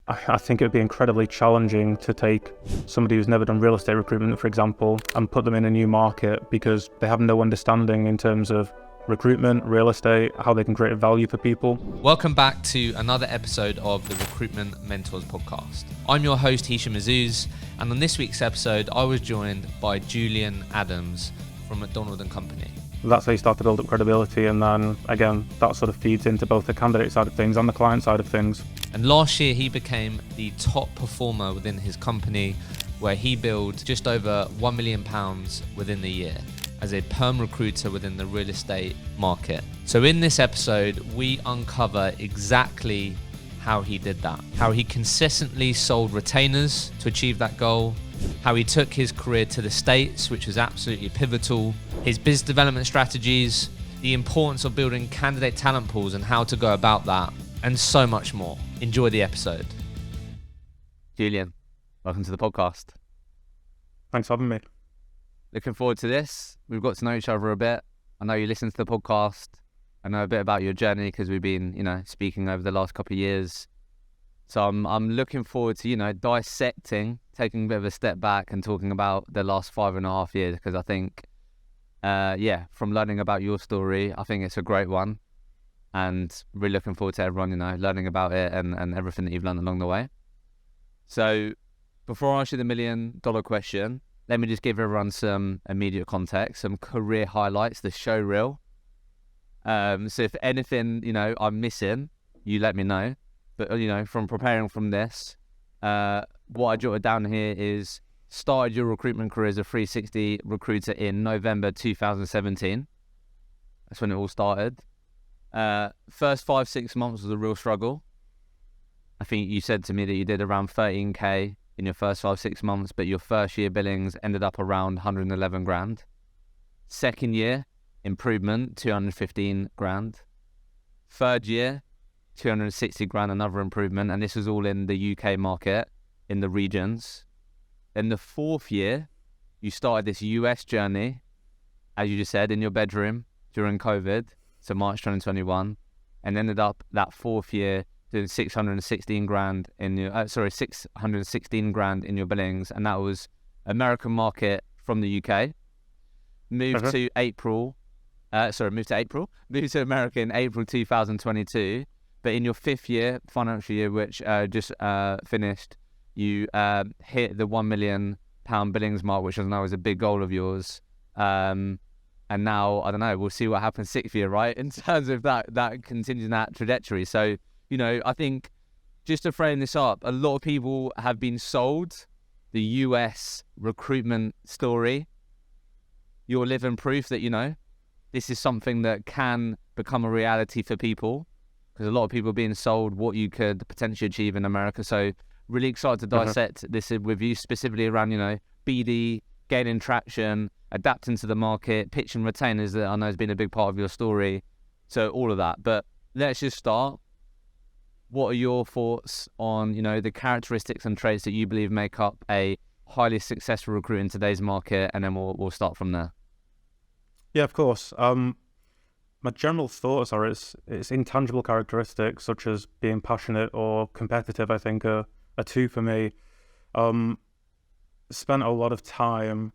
I think it would be incredibly challenging to take somebody who's never done real estate recruitment, for example, and put them in a new market because they have no understanding in terms of recruitment, real estate, how they can create value for people. Welcome back to another episode of the Recruitment Mentors podcast. I'm your host, Hishem Azzouz, and on this week's episode, I was joined by Julian Adams from McDonald & Company. That's how you start to build up credibility, and then again, that sort of feeds into both the candidate side of things and the client side of things. And last year, he became the top performer within his company, where he billed just over £1 million within the year as a perm recruiter within the real estate market. So in this episode, we uncover exactly how he did that, how he consistently sold retainers to achieve that goal, how he took his career to the States, which was absolutely pivotal, his business development strategies, the importance of building candidate talent pools and how to go about that, and so much more. Enjoy the episode. Julian, welcome to the podcast. Thanks for having me. Looking forward to this. We've got to know each other a bit. I know you listen to the podcast. I know a bit about your journey because we've been, speaking over the last couple of years. So I'm looking forward to, dissecting, taking a bit of a step back and talking about the last 5.5 years, because I think, from learning about your story, I think it's a great one. And really looking forward to everyone, learning about it and everything that you've learned along the way. So before I ask you the $1 million question, let me just give everyone some immediate context, some career highlights, the show reel. So if anything, I'm missing, you let me know. But, from preparing from this, what I jotted down here is started your recruitment career as a 360 recruiter in November 2017. That's when it all started. First 5-6 months was a real struggle. I think you said to me that you did around 13k in your first 5-6 months, but your first year billings ended up around 111 grand. Second year, improvement, 215 grand. Third year, 260 grand, another improvement, and this was all in the UK market, in the regions. Then the fourth year, you started this US journey, as you just said, in your bedroom during COVID, so March 2021, and ended up that fourth year doing 616 grand in your 616 grand in your billings, and that was American market from the UK. Moved to America in April 2022. But in your fifth year, financial year, which just finished, you hit the £1 million billings mark, which I know is a big goal of yours. And now, I don't know, we'll see what happens sixth year, right? In terms of that continuing that trajectory. So, I think just to frame this up, a lot of people have been sold the US recruitment story. You're living proof that, this is something that can become a reality for people, because a lot of people are being sold what you could potentially achieve in America. So really excited to dissect this with you, specifically around, BD, gaining traction, adapting to the market, pitching retainers that I know has been a big part of your story. So all of that. But let's just start. What are your thoughts on, the characteristics and traits that you believe make up a highly successful recruit in today's market? And then we'll start from there. Yeah, of course. My general thoughts are it's intangible characteristics such as being passionate or competitive, I think, are two for me. Spent a lot of time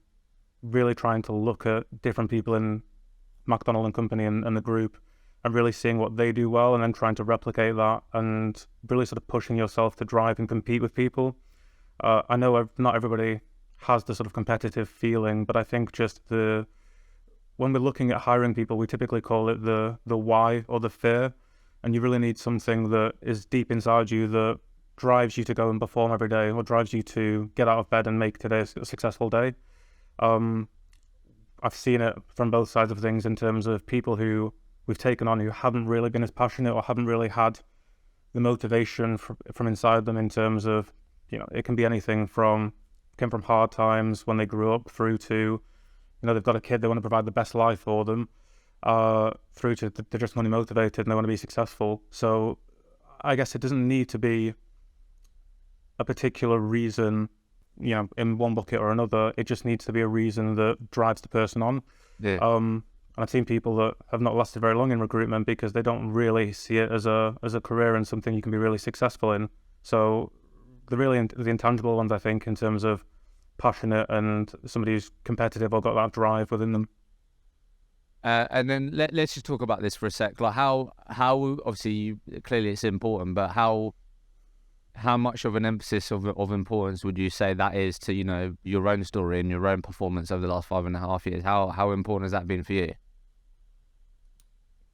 really trying to look at different people in McDonald & Company and the group and really seeing what they do well and then trying to replicate that and really sort of pushing yourself to drive and compete with people. I know not everybody has the sort of competitive feeling, but I think just when we're looking at hiring people, we typically call it the why or the fear, and you really need something that is deep inside you that drives you to go and perform every day, or drives you to get out of bed and make today a successful day. I've seen it from both sides of things in terms of people who we've taken on who haven't really been as passionate or haven't really had the motivation from inside them in terms of, it can be anything from hard times when they grew up through to, they've got a kid, they want to provide the best life for them, through to they're just money motivated and they want to be successful. So I guess it doesn't need to be a particular reason, in one bucket or another. It just needs to be a reason that drives the person on. Yeah. And I've seen people that have not lasted very long in recruitment because they don't really see it as a career and something you can be really successful in. So the intangible ones, I think, in terms of passionate and somebody who's competitive or got that drive within them. And then let's just talk about this for a sec. Like how obviously clearly it's important, but how much of an emphasis of importance would you say that is to, you know, your own story and your own performance over the last 5.5 years? How important has that been for you?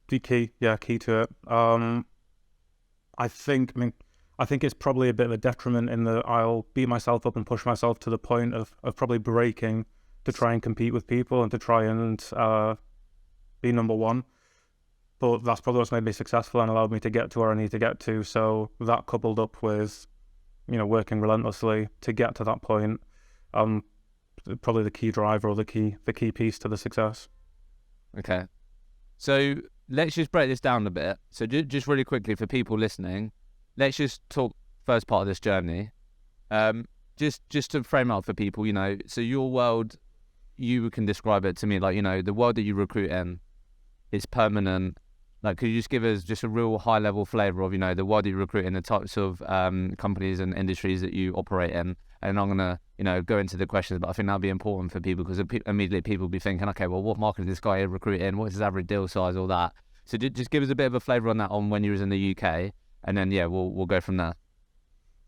The key to it. I think it's probably a bit of a detriment in that I'll beat myself up and push myself to the point of probably breaking to try and compete with people and to try and be number one. But that's probably what's made me successful and allowed me to get to where I need to get to. So that coupled up with, you know, working relentlessly to get to that point, probably the key driver or the key piece to the success. Okay. So let's just break this down a bit. So just really quickly for people listening, let's just talk first part of this journey. Just to frame out for people, you know, so your world, you can describe it to me like, you know, the world that you recruit in is permanent. Like, could you just give us just a real high level flavor of, you know, the world that you recruit in, the types of companies and industries that you operate in? And I'm going to, you know, go into the questions, but I think that'll be important for people because immediately people will be thinking, okay, well, what market is this guy recruit in? What is his average deal size? All that. So just give us a bit of a flavor on that on when you was in the UK, and then, yeah, we'll go from there.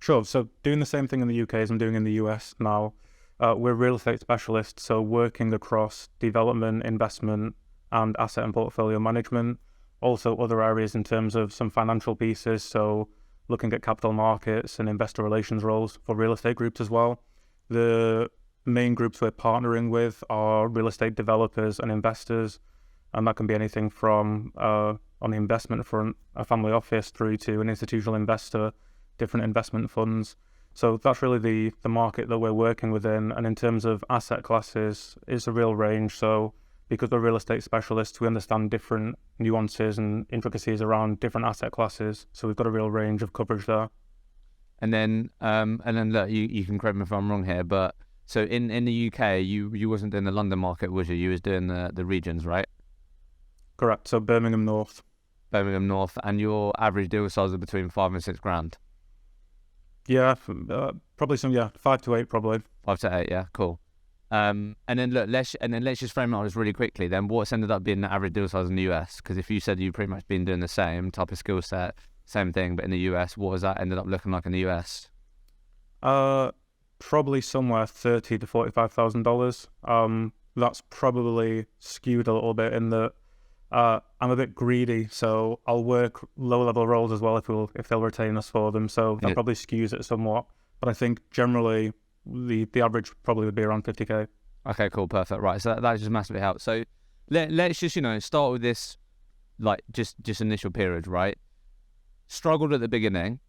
Sure. So doing the same thing in the UK as I'm doing in the US now. We're real estate specialists, so working across development, investment, and asset and portfolio management. Also other areas in terms of some financial pieces, so looking at capital markets and investor relations roles for real estate groups as well. The main groups we're partnering with are real estate developers and investors, and that can be anything from, on the investment front, a family office through to an institutional investor, different investment funds. So that's really the market that we're working within. And in terms of asset classes, it's a real range. So because we're real estate specialists, we understand different nuances and intricacies around different asset classes. So we've got a real range of coverage there. And then look, you can correct me if I'm wrong here, but so in the UK, you wasn't doing the London market, was you? You was doing the regions, right? Correct. So Birmingham North, and your average deal size is between 5 and 6 grand. Yeah, probably 5 to 8, probably. 5 to 8, yeah, cool. And then look, let's just frame out this really quickly. Then what's ended up being the average deal size in the US? Because if you said you've pretty much been doing the same type of skill set, same thing, but in the US, what has that ended up looking like in the US? Probably somewhere $30,000 to $45,000. That's probably skewed a little bit in that I'm a bit greedy, so I'll work low-level roles as well if they'll retain us for them. So that probably skews it somewhat. But I think generally the average probably would be around 50K. Okay, cool, perfect. Right, so that just massively helps. So let's just, you know, start with this, like just initial period, right? Struggled at the beginning,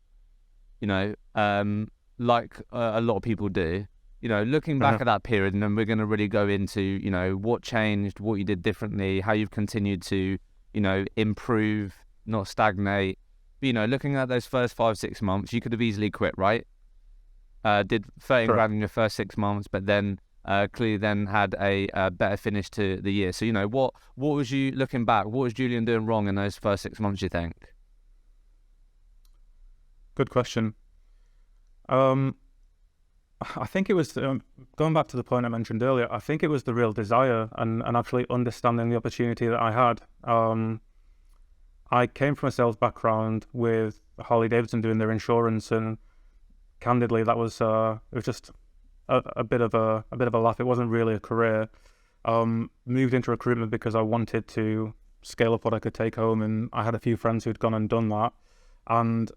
you know, like a lot of people do. You know, looking back at that period, and then we're going to really go into, you know, what changed, what you did differently, how you've continued to, you know, improve, not stagnate. But, you know, looking at those first 5-6 months, you could have easily quit, right? Did 13 grand in your first 6 months, but then clearly then had a better finish to the year. So, you know, what was you, looking back, what was Julian doing wrong in those first 6 months, you think? Good question. I think it was, going back to the point I mentioned earlier, I think it was the real desire and actually understanding the opportunity that I had. I came from a sales background with Harley Davidson doing their insurance, and candidly, that was it was just a bit of a laugh. It wasn't really a career. Moved into recruitment because I wanted to scale up what I could take home, and I had a few friends who'd gone and done that, and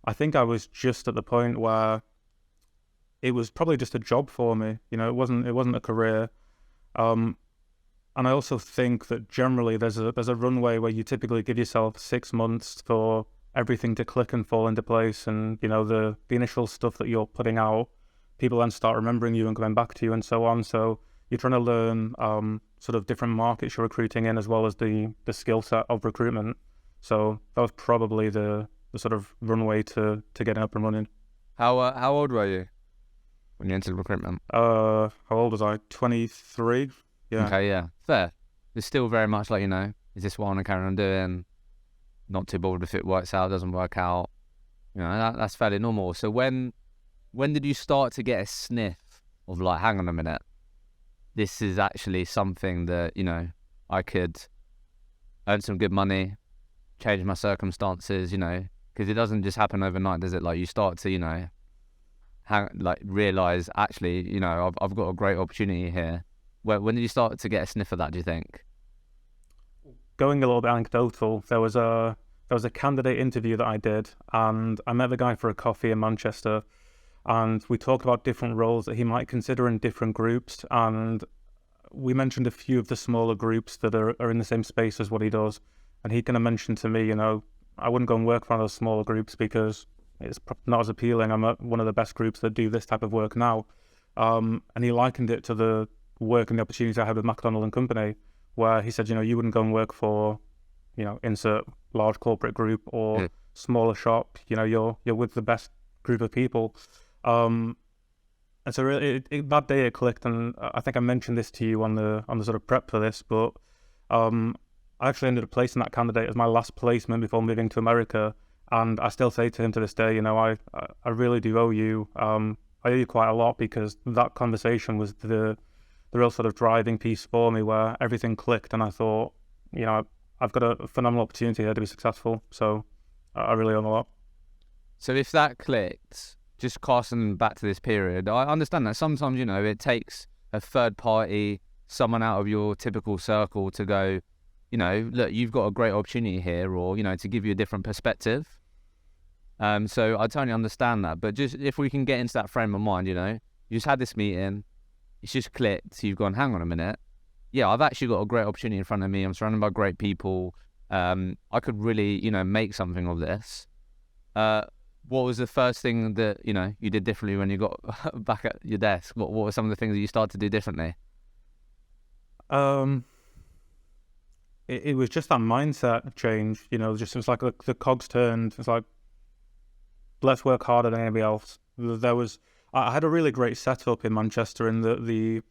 I think I was just at the point where it was probably just a job for me. You know, it wasn't a career. And I also think that generally there's a runway where you typically give yourself 6 months for everything to click and fall into place. And, you know, the initial stuff that you're putting out, people then start remembering you and coming back to you and so on. So you're trying to learn sort of different markets you're recruiting in, as well as the skill set of recruitment. So that was probably the sort of runway to getting up and running. How old were you when you entered recruitment? How old was I? 23. Yeah. Okay, yeah, fair. It's still very much like, you know, is this what I want to carry on doing? Not too bothered if it works out, doesn't work out. You know, that's fairly normal. So when did you start to get a sniff of like, hang on a minute, this is actually something that, you know, I could earn some good money, change my circumstances, you know, because it doesn't just happen overnight, does it? Like you start to, you know, realize actually, you know, I've got a great opportunity here. When did you start to get a sniff of that, do you think? Going a little bit anecdotal, there was a candidate interview that I did, and I met the guy for a coffee in Manchester, and we talked about different roles that he might consider in different groups, and we mentioned a few of the smaller groups that are in the same space as what he does, and he kind of mentioned to me, you know, I wouldn't go and work for one of those smaller groups because it's not as appealing. I'm at one of the best groups that do this type of work now, and he likened it to the work and the opportunities I had with McDonald and Company, where he said, you know, you wouldn't go and work for, you know, insert large corporate group or smaller shop. You know, you're with the best group of people. And so really, that day it clicked, and I think I mentioned this to you on the sort of prep for this, but I actually ended up placing that candidate as my last placement before moving to America. And I still say to him to this day, you know, I really do owe you. I owe you quite a lot, because that conversation was the real sort of driving piece for me, where everything clicked, and I thought, you know, I've got a phenomenal opportunity here to be successful. So I really owe him a lot. So if that clicked, just casting back to this period, I understand that sometimes, you know, it takes a third party, someone out of your typical circle to go, you know, look, you've got a great opportunity here, or, you know, to give you a different perspective. So I totally understand that. But just if we can get into that frame of mind, you know, you just had this meeting, it's just clicked, you've gone, hang on a minute. Yeah, I've actually got a great opportunity in front of me. I'm surrounded by great people. I could really, you know, make something of this. What was the first thing that, you know, you did differently when you got back at your desk? What were some of the things that you started to do differently? It was just that mindset change, you know, it was like the cogs turned. It's like, let's work harder than anybody else. I had a really great setup in Manchester, and the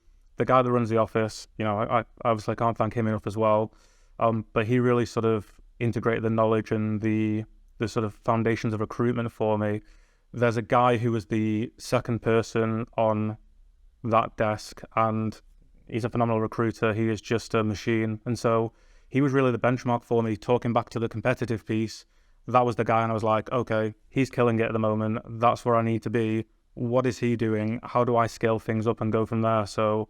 guy that runs the office, you know, I obviously can't thank him enough as well. But he really sort of integrated the knowledge and the sort of foundations of recruitment for me. There's a guy who was the second person on that desk, and he's a phenomenal recruiter. He is just a machine. And so he was really the benchmark for me, talking back to the competitive piece. That was the guy, and I was like, okay, he's killing it at the moment. That's where I need to be. What is he doing? How do I scale things up and go from there? So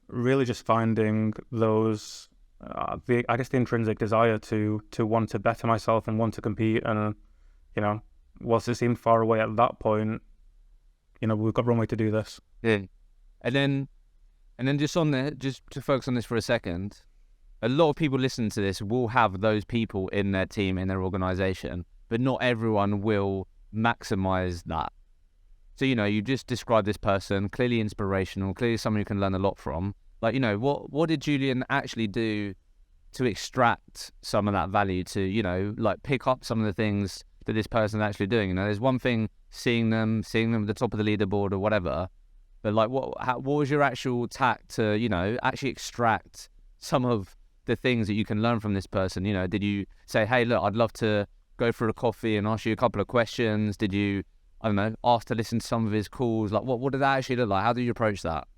really just finding those, the intrinsic desire to want to better myself and want to compete. And, you know, whilst it seemed far away at that point, you know, we've got one way to do this. Yeah. And then just on there, just to focus on this for a second, a lot of people listening to this will have those people in their team, in their organization, but not everyone will maximize that. So, you know, you just described this person, clearly inspirational, clearly someone you can learn a lot from. Like, you know, what did Julian actually do to extract some of that value, to, you know, like pick up some of the things that this person is actually doing? You know, there's one thing seeing them at the top of the leaderboard or whatever, but like what was your actual tact to, you know, actually extract some of the things that you can learn from this person? You know, did you say, hey, look, I'd love to go for a coffee and ask you a couple of questions? Did you, I don't know, ask to listen to some of his calls? Like, what did that actually look like? How do you approach that?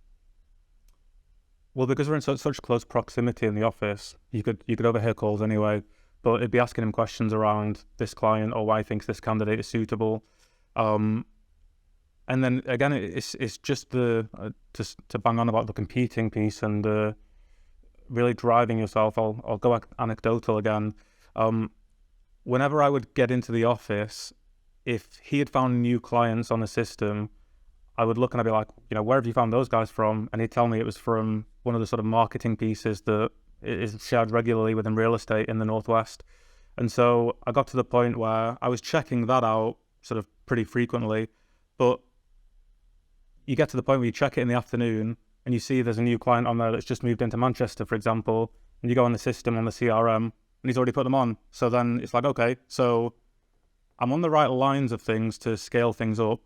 Well, because we're in such close proximity in the office, you could overhear calls anyway, but it'd be asking him questions around this client or why he thinks this candidate is suitable. And then again, it's just just to bang on about the competing piece and really driving yourself. I'll go anecdotal again. Whenever I would get into the office, if he had found new clients on the system, I would look and I'd be like, you know, where have you found those guys from? And he'd tell me it was from one of the sort of marketing pieces that is shared regularly within real estate in the Northwest. And so I got to the point where I was checking that out sort of pretty frequently, but you get to the point where you check it in the afternoon and you see there's a new client on there that's just moved into Manchester, for example, and you go on the system, on the CRM, and he's already put them on. So then it's like, okay, so I'm on the right lines of things to scale things up,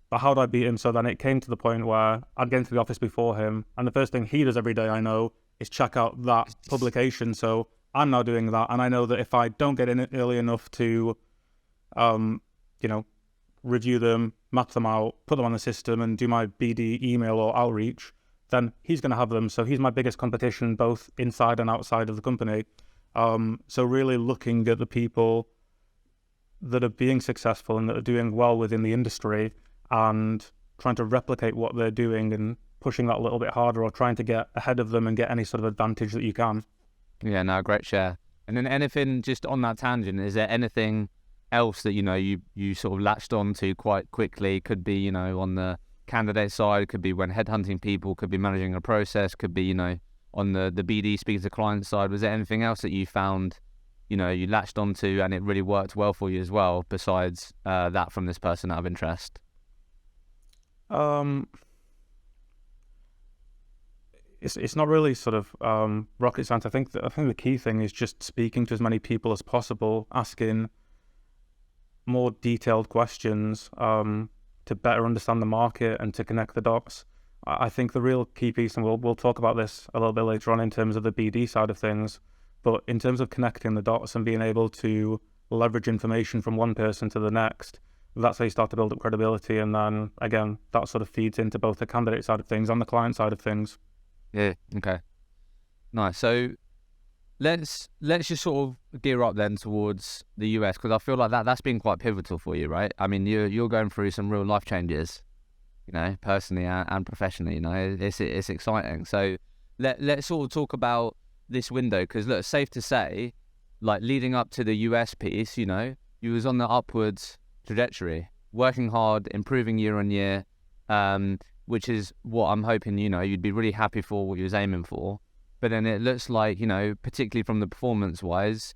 but how do I beat him? So then it came to the point where I'd get into the office before him, and the first thing he does every day, I know, is check out that publication. So I'm now doing that, and I know that if I don't get in it early enough to you know, review them, map them out, put them on the system, and do my BD email or outreach, then he's going to have them. So he's my biggest competition, both inside and outside of the company. So really looking at the people that are being successful and that are doing well within the industry and trying to replicate what they're doing and pushing that a little bit harder, or trying to get ahead of them and get any sort of advantage that you can. Yeah, no, great share. And then anything just on that tangent, is there anything else that, you know, you sort of latched on to quite quickly? Could be, you know, on the candidate side, could be when headhunting people, could be managing a process, could be, you know, on the BD speaking to client side. Was there anything else that you found, you know, you latched onto and it really worked well for you as well, besides that from this person out of interest? It's not really sort of rocket science. I think the key thing is just speaking to as many people as possible, asking more detailed questions to better understand the market and to connect the dots. I think the real key piece, and we'll talk about this a little bit later on in terms of the BD side of things, but in terms of connecting the dots and being able to leverage information from one person to the next, that's how you start to build up credibility. And then again, that sort of feeds into both the candidate side of things and the client side of things. Yeah. Okay. Nice. So let's just sort of gear up then towards the US, because I feel like that's been quite pivotal for you, right? I mean, you're going through some real life changes, you know, personally and professionally. You know, it's exciting. So let's sort of talk about this window, because look, safe to say, like leading up to the US piece, you know, you was on the upwards trajectory, working hard, improving year on year, which is what I'm hoping, you know, you'd be really happy for what you was aiming for. But then it looks like, you know, particularly from the performance wise,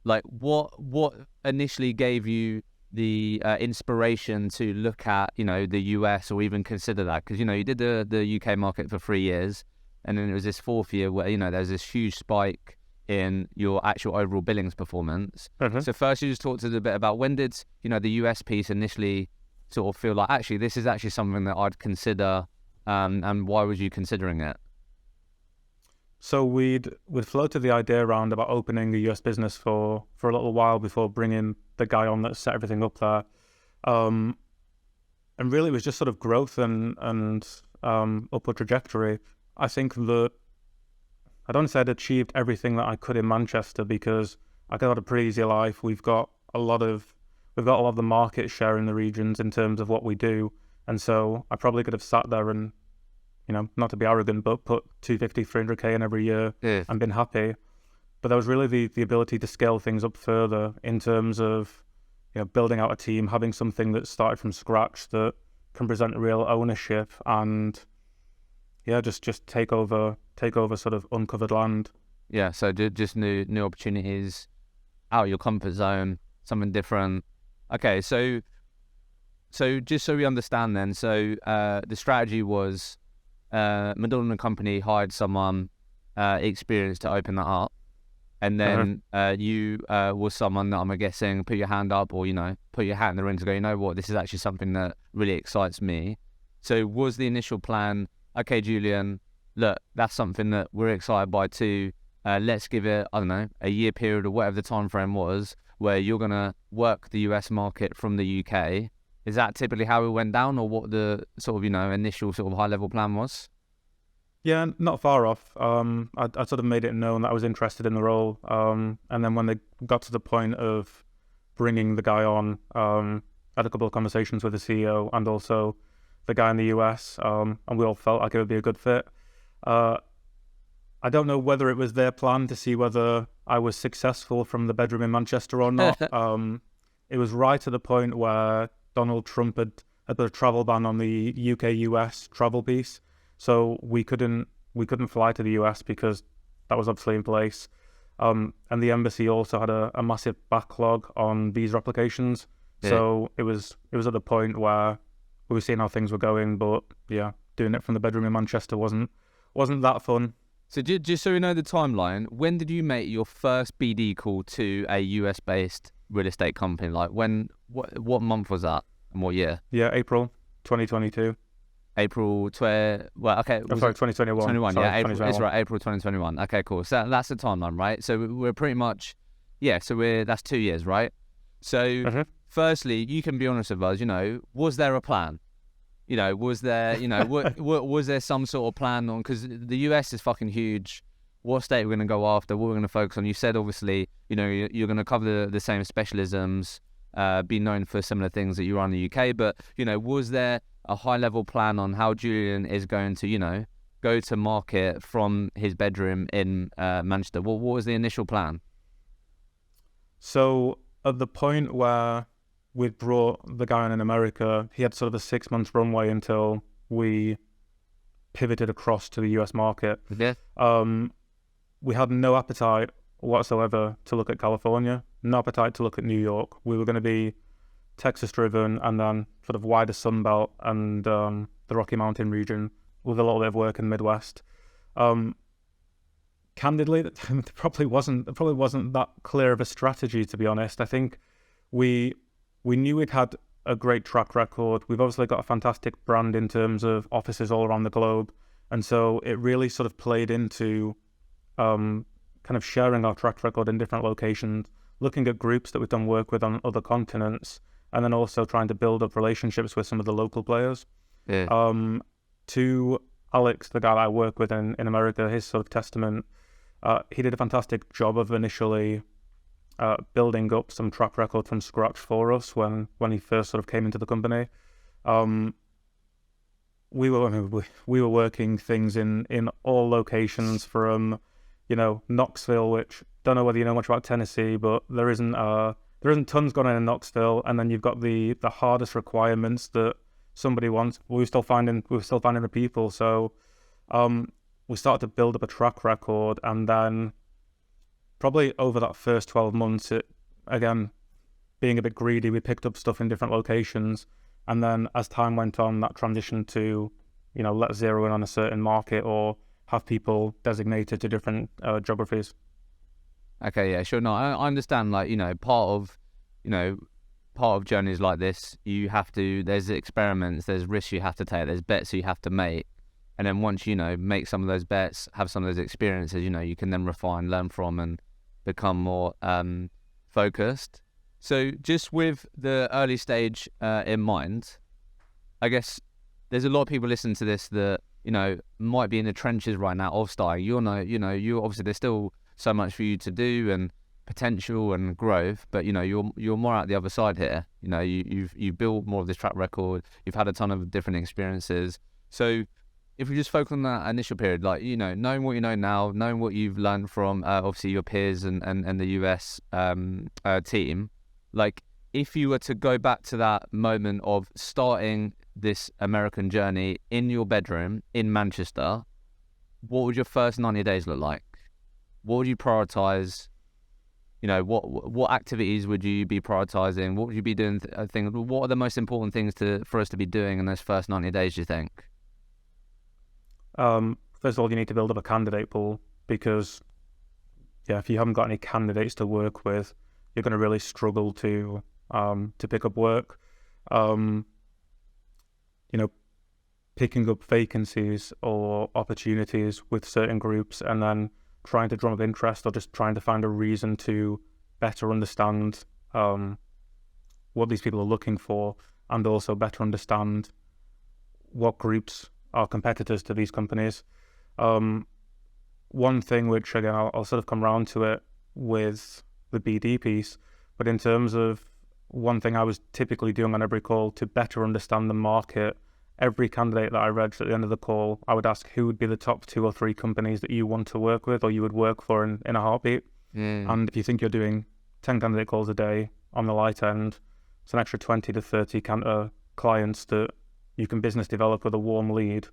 like what initially gave you the inspiration to look at, you know, the US or even consider that? Because, you know, you did the UK market for 3 years, and then it was this 4th year where, you know, there's this huge spike in your actual overall billings performance. Mm-hmm. So first, you just talked a bit about, when did, you know, the US piece initially sort of feel like, actually, this is actually something that I'd consider, and why was you considering it? So we'd floated the idea around about opening a US business for a little while before bringing the guy on that set everything up there. And really it was just sort of growth and upward trajectory. I think that I don't say I'd achieved everything that I could in Manchester, because I got a pretty easy life. We've got a lot of the market share in the regions in terms of what we do. And so I probably could have sat there and, you know, not to be arrogant, but put 250, 300k in every year and been happy. But there was really the ability to scale things up further in terms of, you know, building out a team, having something that started from scratch that can present real ownership and, yeah, just take over sort of uncovered land. Yeah, so just new opportunities, out of your comfort zone, something different. Okay, so just so we understand then, so the strategy was Madonna and Company hired someone experienced to open that up, and then you was someone that, I'm guessing, put your hand up, or, you know, put your hat in the ring to go, you know what, this is actually something that really excites me. So was the initial plan, okay, Julian, look, that's something that we're excited by too. Let's give it, I don't know, a year period or whatever the time frame was, where you're going to work the US market from the UK. Is that typically how it went down, or what the sort of, you know, initial sort of high level plan was? Yeah, not far off. I sort of made it known that I was interested in the role. And then when they got to the point of bringing the guy on, I had a couple of conversations with the CEO and also the guy in the US, and we all felt like it would be a good fit. I don't know whether it was their plan to see whether I was successful from the bedroom in Manchester or not. It was right at the point where Donald Trump had put a travel ban on the UK-US travel piece, so we couldn't fly to the US because that was obviously in place. And the embassy also had a massive backlog on visa applications, so it was at the point where we were seeing how things were going, but yeah, doing it from the bedroom in Manchester wasn't that fun. So just so we know the timeline, when did you make your first BD call to a US-based real estate company? Like what month was that and what year? Yeah, April 2022. April 2021. 21. Sorry, yeah, April. It's right, April 2021. Okay, cool. So that's the timeline, right? So we're pretty much, that's 2 years, right? So firstly, you can be honest with us, was there a plan? Was there, was there some sort of plan on, because the US is fucking huge. What state we're going to go after, what we're going to focus on. You said, obviously, you're going to cover the same specialisms, be known for similar things that you are in the UK, but, was there a high-level plan on how Julian is going to, go to market from his bedroom in Manchester? What was the initial plan? So at the point where we'd brought the guy on in America, he had sort of a 6 month runway until we pivoted across to the US market. Yeah. We had no appetite whatsoever to look at California, no appetite to look at New York. We were going to be Texas driven and then sort of wider Sunbelt and the Rocky Mountain region with a little bit of work in the Midwest. Candidly, it probably wasn't that clear of a strategy, to be honest. I think we knew we'd had a great track record. We've obviously got a fantastic brand in terms of offices all around the globe. And so it really sort of played into kind of sharing our track record in different locations, looking at groups that we've done work with on other continents, and then also trying to build up relationships with some of the local players. Yeah. To Alex, the guy that I work with in America, his sort of testament, he did a fantastic job of initially building up some track record from scratch for us when he first sort of came into the company. We were working things in all locations from, Knoxville, which don't know whether you know much about Tennessee, but there isn't tons going on in Knoxville, and then you've got the hardest requirements that somebody wants. We were still finding the people, so we started to build up a track record, and then probably over that first 12 months, it, again, being a bit greedy, we picked up stuff in different locations. And then as time went on, that transitioned to, let's zero in on a certain market or have people designated to different geographies. Okay, yeah, sure. No, I understand, part of journeys like this, there's experiments, there's risks you have to take, there's bets you have to make. And then once, make some of those bets, have some of those experiences, you can then refine, learn from, and become more focused. So just with the early stage in mind, I guess there's a lot of people listening to this that, might be in the trenches right now of starting. You obviously there's still so much for you to do and potential and growth, but you're more out the other side here. You've built more of this track record. You've had a ton of different experiences. So if we just focus on that initial period, knowing what you know now, knowing what you've learned from obviously your peers and the US team, if you were to go back to that moment of starting this American journey in your bedroom in Manchester, what would your first 90 days look like? What would you prioritize? What activities would you be prioritizing? What would you be doing? What are the most important things for us to be doing in those first 90 days, do you think? First of all, you need to build up a candidate pool, because if you haven't got any candidates to work with, you're going to really struggle to pick up work. Picking up vacancies or opportunities with certain groups, and then trying to drum up interest, or just trying to find a reason to better understand what these people are looking for, and also better understand what groups are competitors to these companies. One thing which, again, I'll sort of come round to it with the BD piece, but in terms of one thing I was typically doing on every call to better understand the market, every candidate that I read at the end of the call, I would ask who would be the top 2 or 3 companies that you want to work with or you would work for in a heartbeat. And if you think you're doing 10 candidate calls a day on the light end, it's an extra 20 to 30 clients that you can business develop with a warm lead.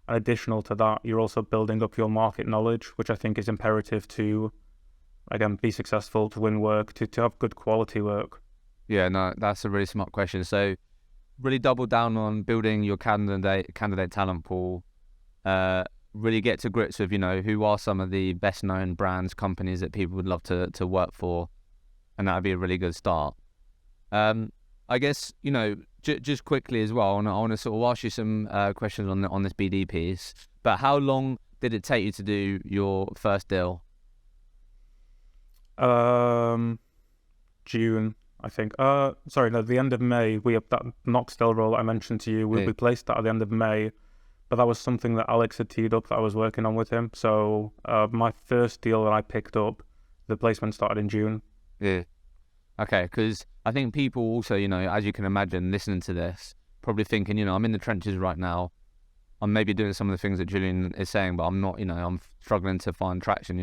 And additional to that, you're also building up your market knowledge, which I think is imperative to, again, be successful, to win work, to have good quality work. Yeah, no, that's a really smart question. So really double down on building your candidate talent pool, really get to grips with, who are some of the best known brands, companies that people would love to work for. And that would be a really good start. I guess, just quickly as well, and I want to sort of ask you some questions on this BD piece, but how long did it take you to do your first deal? June I think. Sorry, no, the end of May, we have that Knoxdale role I mentioned to you. We placed that at the end of May, but that was something that Alex had teed up that I was working on with him. So my first deal that I picked up, the placement started in June. Yeah. Okay, because I think people also, as you can imagine, listening to this, probably thinking, I'm in the trenches right now. I'm maybe doing some of the things that Julian is saying, but I'm not, I'm struggling to find traction.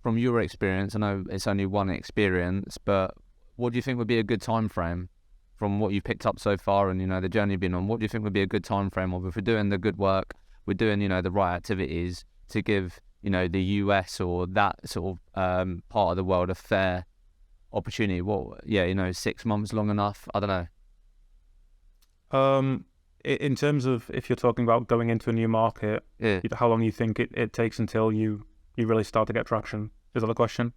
From your experience, I know it's only one experience, but what do you think would be a good time frame from what you've picked up so far and, the journey you've been on? What do you think would be a good time frame of if we're doing the good work, we're doing, the right activities to give, the US or that sort of part of the world a fair opportunity? 6 months long enough? I don't know. In terms of if you're talking about going into a new market, how long you think it takes until you really start to get traction? Is that the question?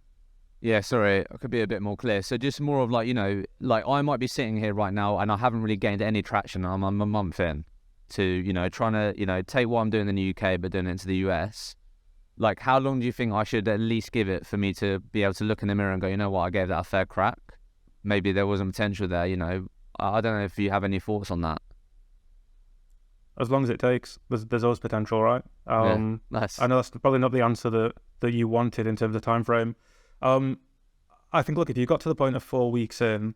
Yeah, sorry, I could be a bit more clear. So just more of like I might be sitting here right now and I haven't really gained any traction. I'm a month in to, trying to, take what I'm doing in the UK but doing it into the US. Like, how long do you think I should at least give it for me to be able to look in the mirror and go, you know what, I gave that a fair crack. Maybe there was a potential there, I don't know if you have any thoughts on that. As long as it takes, there's always potential, right? Nice. I know that's probably not the answer that you wanted in terms of time frame. I think, look, if you got to the point of 4 weeks in,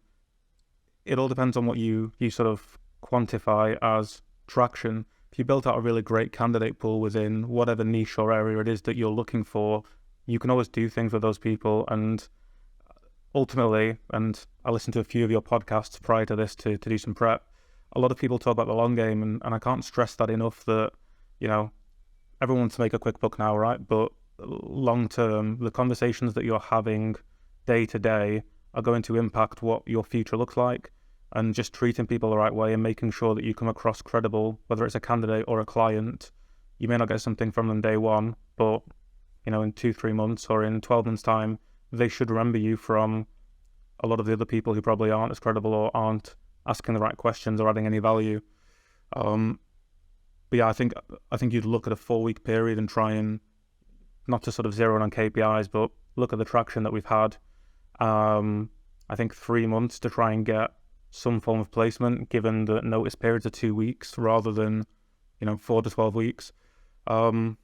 it all depends on what you sort of quantify as traction. If you built out a really great candidate pool within whatever niche or area it is that you're looking for, you can always do things with those people. And ultimately, and I listened to a few of your podcasts prior to this to do some prep, a lot of people talk about the long game, and I can't stress that enough that, everyone wants to make a quick buck now, right? But long term, the conversations that you're having day to day are going to impact what your future looks like, and just treating people the right way and making sure that you come across credible, whether it's a candidate or a client. You may not get something from them day one, but in 2-3 months or in 12 months time, they should remember you from a lot of the other people who probably aren't as credible or aren't asking the right questions or adding any value. But yeah, I think you'd look at a 4-week period and try and not to sort of zero in on KPIs, but look at the traction that we've had. I think 3 months to try and get some form of placement, given that notice periods are 2 weeks rather than 4 to 12 weeks. And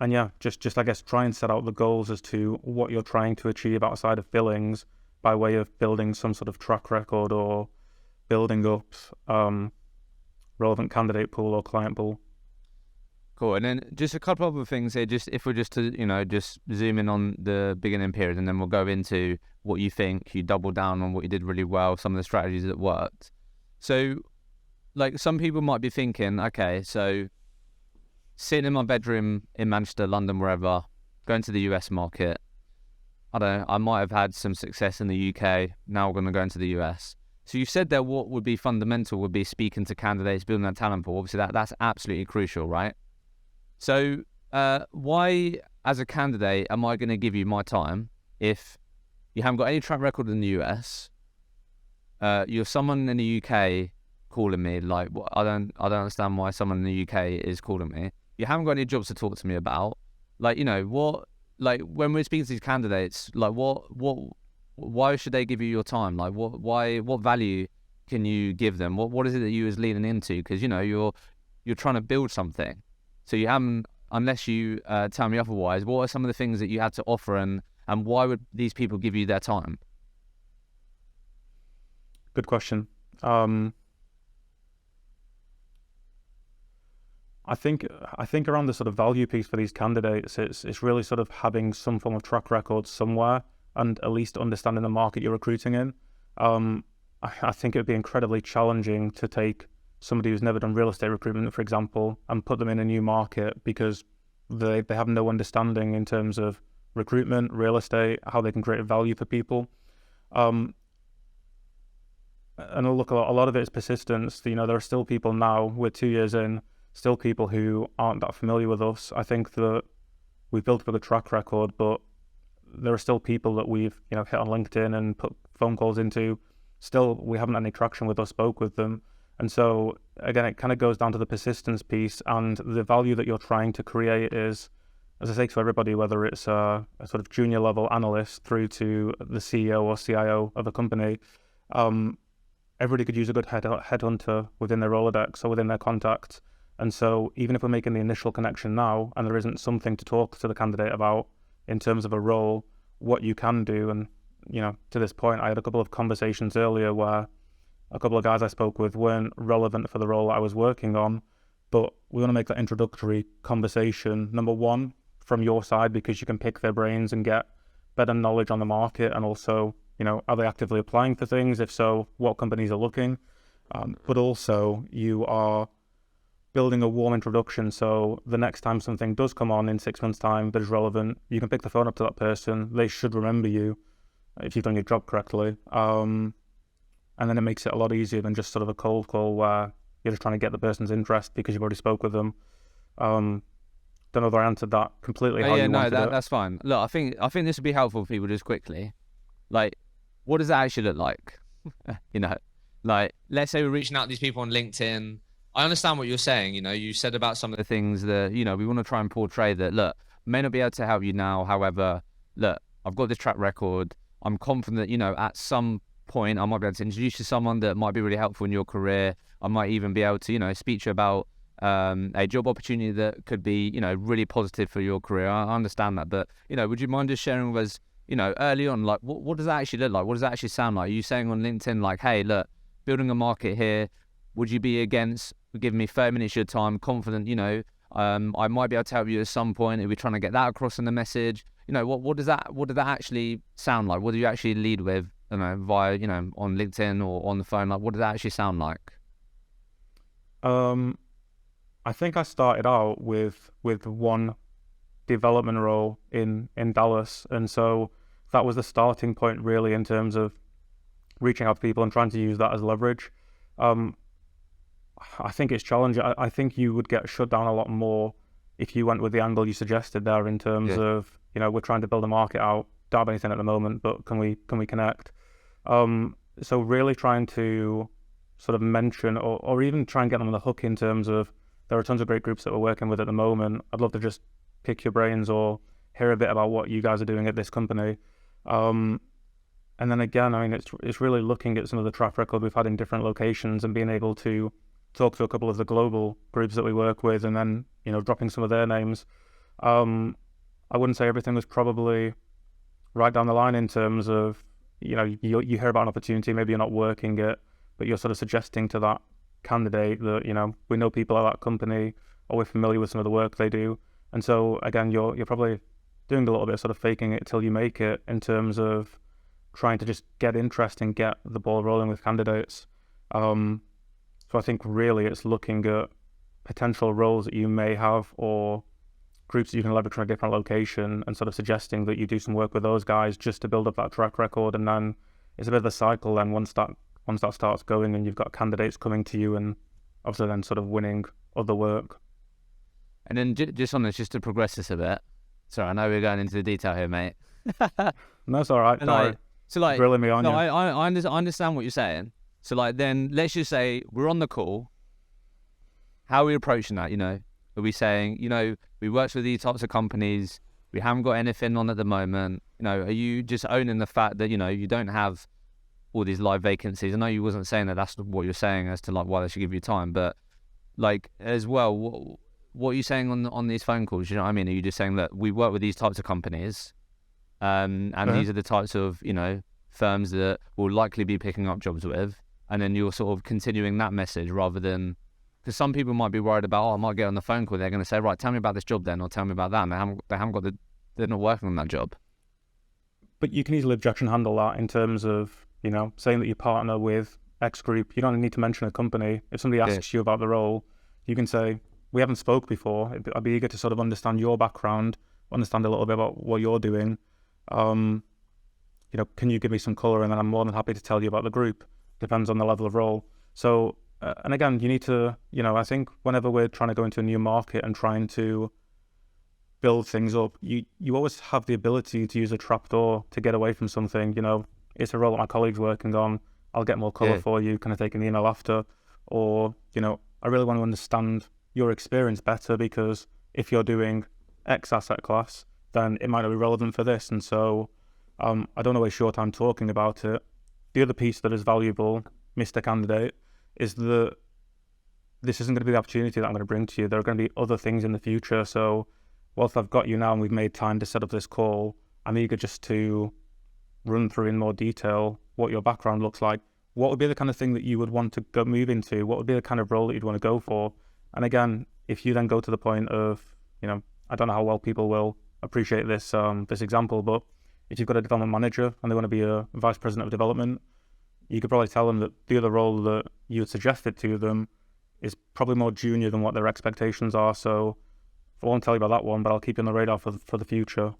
yeah, just I guess try and set out the goals as to what you're trying to achieve outside of billings by way of building some sort of track record or building up relevant candidate pool or client pool. Cool. And then just a couple of other things here, just if we're just to, just zoom in on the beginning period, and then we'll go into what you think, you double down on what you did really well, some of the strategies that worked. So, like, some people might be thinking, okay, so sitting in my bedroom in Manchester, London, wherever, going to the US market, I don't know, I might have had some success in the UK, now we're going to go into the US. So you said that what would be fundamental would be speaking to candidates, building that talent pool. Obviously, that's absolutely crucial, right? So why, as a candidate, am I going to give you my time if you haven't got any track record in the US? You're someone in the UK calling me. Like, I don't understand why someone in the UK is calling me. You haven't got any jobs to talk to me about. Like, what? Like, when we're speaking to these candidates, like, why should they give you your time? Like, what value can you give them? What is it that you is leaning into? Because you're trying to build something. So you haven't, unless you tell me otherwise, what are some of the things that you had to offer, and why would these people give you their time? Good question. I think around the sort of value piece for these candidates, it's really sort of having some form of track record somewhere and at least understanding the market you're recruiting in. I think it would be incredibly challenging to take somebody who's never done real estate recruitment, for example, and put them in a new market because they have no understanding in terms of recruitment, real estate, how they can create value for people. And look, a lot of it is persistence. There are still people now, we're 2 years in, still people who aren't that familiar with us. I think that we've built up a good track record, but there are still people that we've hit on LinkedIn and put phone calls into. Still, we haven't had any traction with or spoke with them. And so, again, it kind of goes down to the persistence piece, and the value that you're trying to create is, as I say to everybody, whether it's a sort of junior level analyst through to the CEO or CIO of a company, everybody could use a good headhunter within their Rolodex or within their contacts. And so even if we're making the initial connection now and there isn't something to talk to the candidate about in terms of a role, what you can do, and to this point, I had a couple of conversations earlier where a couple of guys I spoke with weren't relevant for the role that I was working on, but we want to make that introductory conversation, number one, from your side, because you can pick their brains and get better knowledge on the market, and also, are they actively applying for things? If so, what companies are looking? But also, you are building a warm introduction, so the next time something does come on in 6 months' time that is relevant, you can pick the phone up to that person. They should remember you if you've done your job correctly. And then it makes it a lot easier than just sort of a cold call where you're just trying to get the person's interest because you've already spoke with them. Don't know if I answered that completely how you wanted it. That's fine. Look, I think this would be helpful for people just quickly. Like, what does that actually look like? Like, let's say we're reaching out to these people on LinkedIn. I understand what you're saying. You said about some of the things that, we want to try and portray that, look, may not be able to help you now. However, look, I've got this track record. I'm confident that, at some point I might be able to introduce you to someone that might be really helpful in your career. I might even be able to, speak to you about a job opportunity that could be, really positive for your career. I understand that, but, would you mind just sharing with us, early on, like, what does that actually look like? What does that actually sound like? Are you saying on LinkedIn, like, hey, look, building a market here, would you be against giving me 30 minutes of your time, confident, I might be able to help you at some point if we're trying to get that across in the message? What does that actually sound like? What do you actually lead with, via, on LinkedIn or on the phone? Like, what does that actually sound like? I think I started out with one development role in Dallas, and so that was the starting point really in terms of reaching out to people and trying to use that as leverage. I think it's challenging. I think you would get shut down a lot more if you went with the angle you suggested there in terms of, we're trying to build a market out, don't have anything at the moment, but can we connect? So really trying to sort of mention or even try and get them on the hook in terms of, there are tons of great groups that we're working with at the moment. I'd love to just pick your brains or hear a bit about what you guys are doing at this company. And then again, it's really looking at some of the track record we've had in different locations and being able to talk to a couple of the global groups that we work with, and then, dropping some of their names. I wouldn't say everything was probably right down the line in terms of, you hear about an opportunity, maybe you're not working it, but you're sort of suggesting to that candidate that, we know people at that company, or we're familiar with some of the work they do. And so again, you're probably doing a little bit of sort of faking it till you make it in terms of trying to just get interest and get the ball rolling with candidates. So I think really it's looking at potential roles that you may have or groups that you can leverage from a different location and sort of suggesting that you do some work with those guys just to build up that track record. And then it's a bit of a cycle then once that starts going and you've got candidates coming to you and obviously then sort of winning other work. And then just on this, just to progress this a bit. Sorry, I know we're going into the detail here, mate. No, it's all right. Grilling me on you. I understand what you're saying. So then let's just say we're on the call. How are we approaching that? Are we saying, we work with these types of companies, we haven't got anything on at the moment. Are you just owning the fact that, you don't have all these live vacancies? I know you wasn't saying that that's what you're saying as to why they should give you time, but as well, what are you saying on these phone calls? You know what I mean? Are you just saying that we work with these types of companies, and these are the types of, firms that we'll likely be picking up jobs with, and then you're sort of continuing that message rather than, because some people might be worried about, I might get on the phone call, they're going to say, right, tell me about this job then, or tell me about that, and they haven't got they're not working on that job. But you can easily objection handle that in terms of, saying that you partner with X group. You don't need to mention a company. If somebody asks you about the role, you can say, we haven't spoke before. I'd be eager to sort of understand your background, understand a little bit about what you're doing. Can you give me some color? And then I'm more than happy to tell you about the group. Depends on the level of role. So, and again, you need to, I think whenever we're trying to go into a new market and trying to build things up, you always have the ability to use a trapdoor to get away from something. It's a role that my colleague's working on. I'll get more color for you. Can I take an email after? Or, I really want to understand your experience better, because if you're doing X asset class, then it might not be relevant for this. And so I don't want to waste your time talking about it. The other piece that is valuable, Mr. Candidate, is that this isn't going to be the opportunity that I'm going to bring to you. There are going to be other things in the future. So whilst I've got you now and we've made time to set up this call, I'm eager just to run through in more detail what your background looks like. What would be the kind of thing that you would want to go move into? What would be the kind of role that you'd want to go for? And again, if you then go to the point of, I don't know how well people will appreciate this this example, but if you've got a development manager and they want to be a vice president of development, you could probably tell them that the other role that you had suggested to them is probably more junior than what their expectations are. So I won't tell you about that one, but I'll keep you on the radar for the future.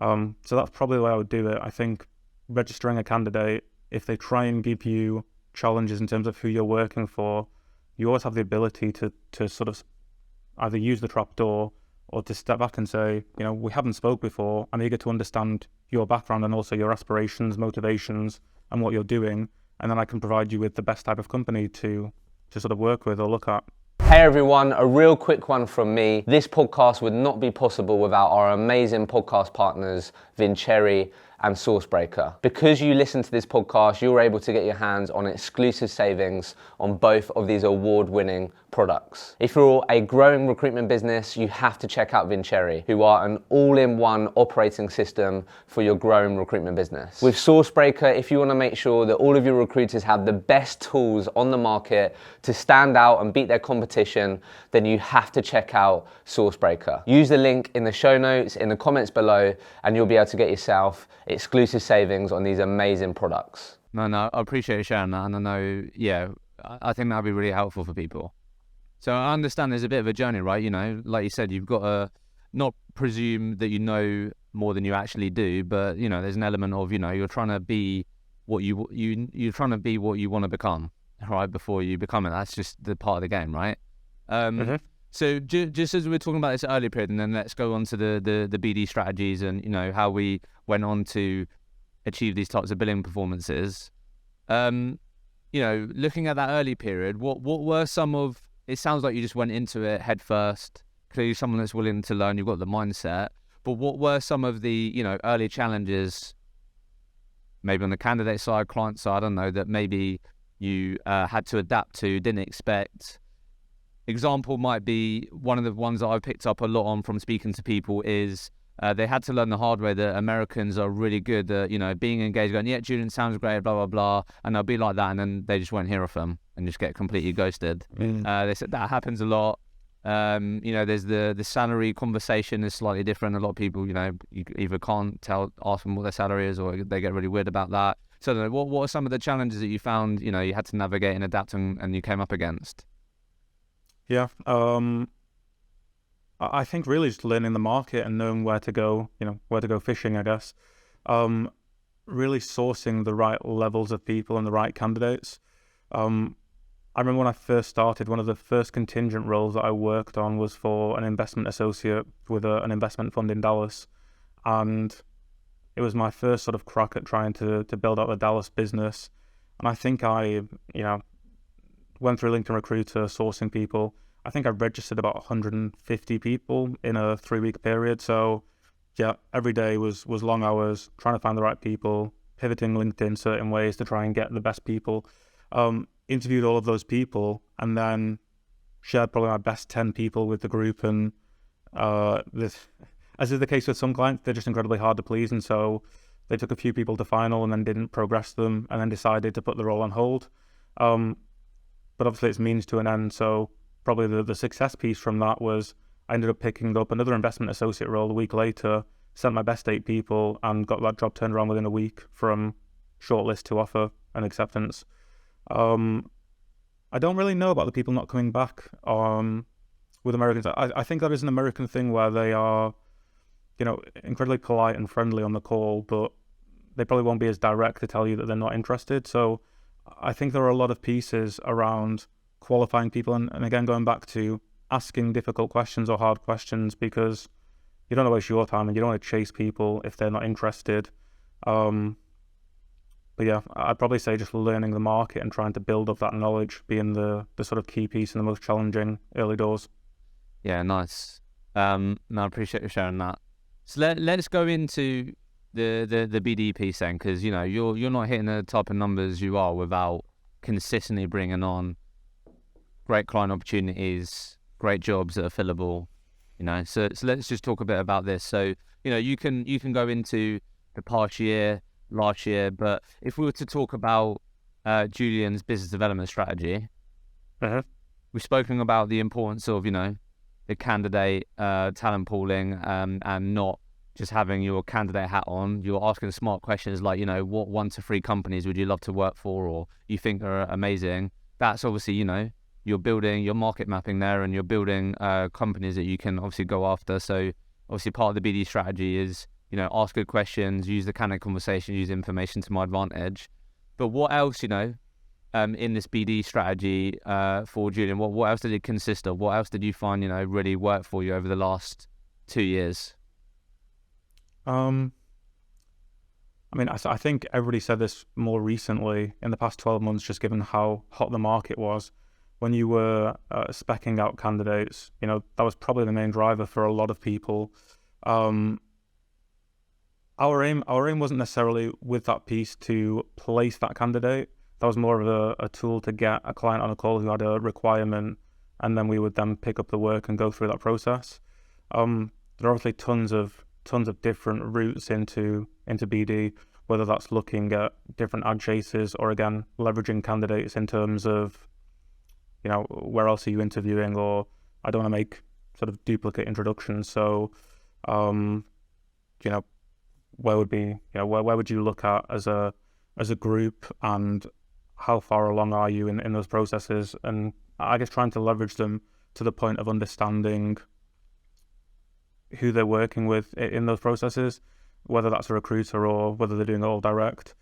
So that's probably the way I would do it. I think registering a candidate, if they try and give you challenges in terms of who you're working for, you always have the ability to sort of either use the trap door or to step back and say, we haven't spoke before. I'm eager to understand your background and also your aspirations, motivations, and what you're doing. And then I can provide you with the best type of company to sort of work with or look at. Hey everyone, a real quick one from me. This podcast would not be possible without our amazing podcast partners, Vincere and Sourcebreaker. Because you listen to this podcast, you're able to get your hands on exclusive savings on both of these award-winning products. If you're a growing recruitment business, you have to check out Vincere, who are an all-in-one operating system for your growing recruitment business. With Sourcebreaker, if you want to make sure that all of your recruiters have the best tools on the market to stand out and beat their competition, then you have to check out Sourcebreaker. Use the link in the show notes, in the comments below, and you'll be able to get yourself exclusive savings on these amazing products. No, I appreciate you sharing that, and I know, I think that'd be really helpful for people. So I understand there's a bit of a journey, right? Like you said, you've got to not presume that you know more than you actually do, but there's an element of you're trying to be what you're trying to be what you want to become, right? Before you become it, that's just the part of the game, right? So just as we were talking about this earlier period, and then let's go on to the BD strategies and how we went on to achieve these types of billing performances. Looking at that early period, what were some of? It sounds like you just went into it head first. Clearly, someone that's willing to learn. You've got the mindset. But what were some of the early challenges? Maybe on the candidate side, client side, I don't know, that maybe you had to adapt to, didn't expect. Example might be one of the ones that I've picked up a lot on from speaking to people is they had to learn the hard way that Americans are really good at, being engaged, going, yeah, Julian sounds great, blah, blah, blah. And they'll be like that. And then they just won't hear of them and just get completely ghosted. They said that happens a lot. There's the salary conversation is slightly different. A lot of people, you either can't ask them what their salary is, or they get really weird about that. So I don't know, what are some of the challenges that you found, you had to navigate and adapt and you came up against? Yeah, I think really just learning the market and knowing where to go fishing, I guess. Really sourcing the right levels of people and the right candidates. I remember when I first started, one of the first contingent roles that I worked on was for an investment associate with an investment fund in Dallas. And it was my first sort of crack at trying to build out the Dallas business. And I think I, went through LinkedIn Recruiter, sourcing people. I think I registered about 150 people in a 3-week period. So yeah, every day was long hours, trying to find the right people, pivoting LinkedIn certain ways to try and get the best people. Interviewed all of those people and then shared probably my best 10 people with the group. And as is the case with some clients, they're just incredibly hard to please. And so they took a few people to final and then didn't progress them and then decided to put the role on hold. But obviously it's means to an end. So probably the success piece from that was I ended up picking up another investment associate role a week later, sent my best 8 people and got that job turned around within a week from shortlist to offer and acceptance. I don't really know about the people not coming back with Americans. I think that is an American thing where they are, incredibly polite and friendly on the call, but they probably won't be as direct to tell you that they're not interested. So I think there are a lot of pieces around qualifying people and again, going back to asking difficult questions or hard questions, because you don't want to waste your time and you don't want to chase people if they're not interested. But yeah, I'd probably say just learning the market and trying to build up that knowledge being the sort of key piece and the most challenging early doors. Yeah, nice. No, I appreciate you sharing that. So let's go into the BD piece then, because you know you're not hitting the type of numbers you are without consistently bringing on great client opportunities, great jobs that are fillable. You know, so let's just talk a bit about this. So you know you can go into the past year, last year, but if we were to talk about Julian's business development strategy, we've spoken about the importance of, you know, the candidate talent pooling and not just having your candidate hat on. You're asking smart questions like, you know, what 1 to 3 companies would you love to work for or you think are amazing? That's obviously, you know, you're building your market mapping there and you're building companies that you can obviously go after. So obviously part of the BD strategy is, you know, ask good questions, use the candidate conversation, use information to my advantage. But what else, you know, in this BD strategy for Julian, what else did it consist of? What else did you find, you know, really worked for you over the last 2 years? I mean, I think everybody said this more recently in the past 12 months, just given how hot the market was. When you were speccing out candidates, you know, that was probably the main driver for a lot of people. Our aim wasn't necessarily with that piece to place that candidate. That was more of a tool to get a client on a call who had a requirement, and then we would then pick up the work and go through that process. There are obviously tons of different routes into BD, whether that's looking at different ad chases or again leveraging candidates in terms of, you know, where else are you interviewing, or I don't want to make sort of duplicate introductions. So, you know, where would you look at as a group, and how far along are you in those processes? And I guess trying to leverage them to the point of understanding who they're working with in those processes, whether that's a recruiter or whether they're doing it all direct.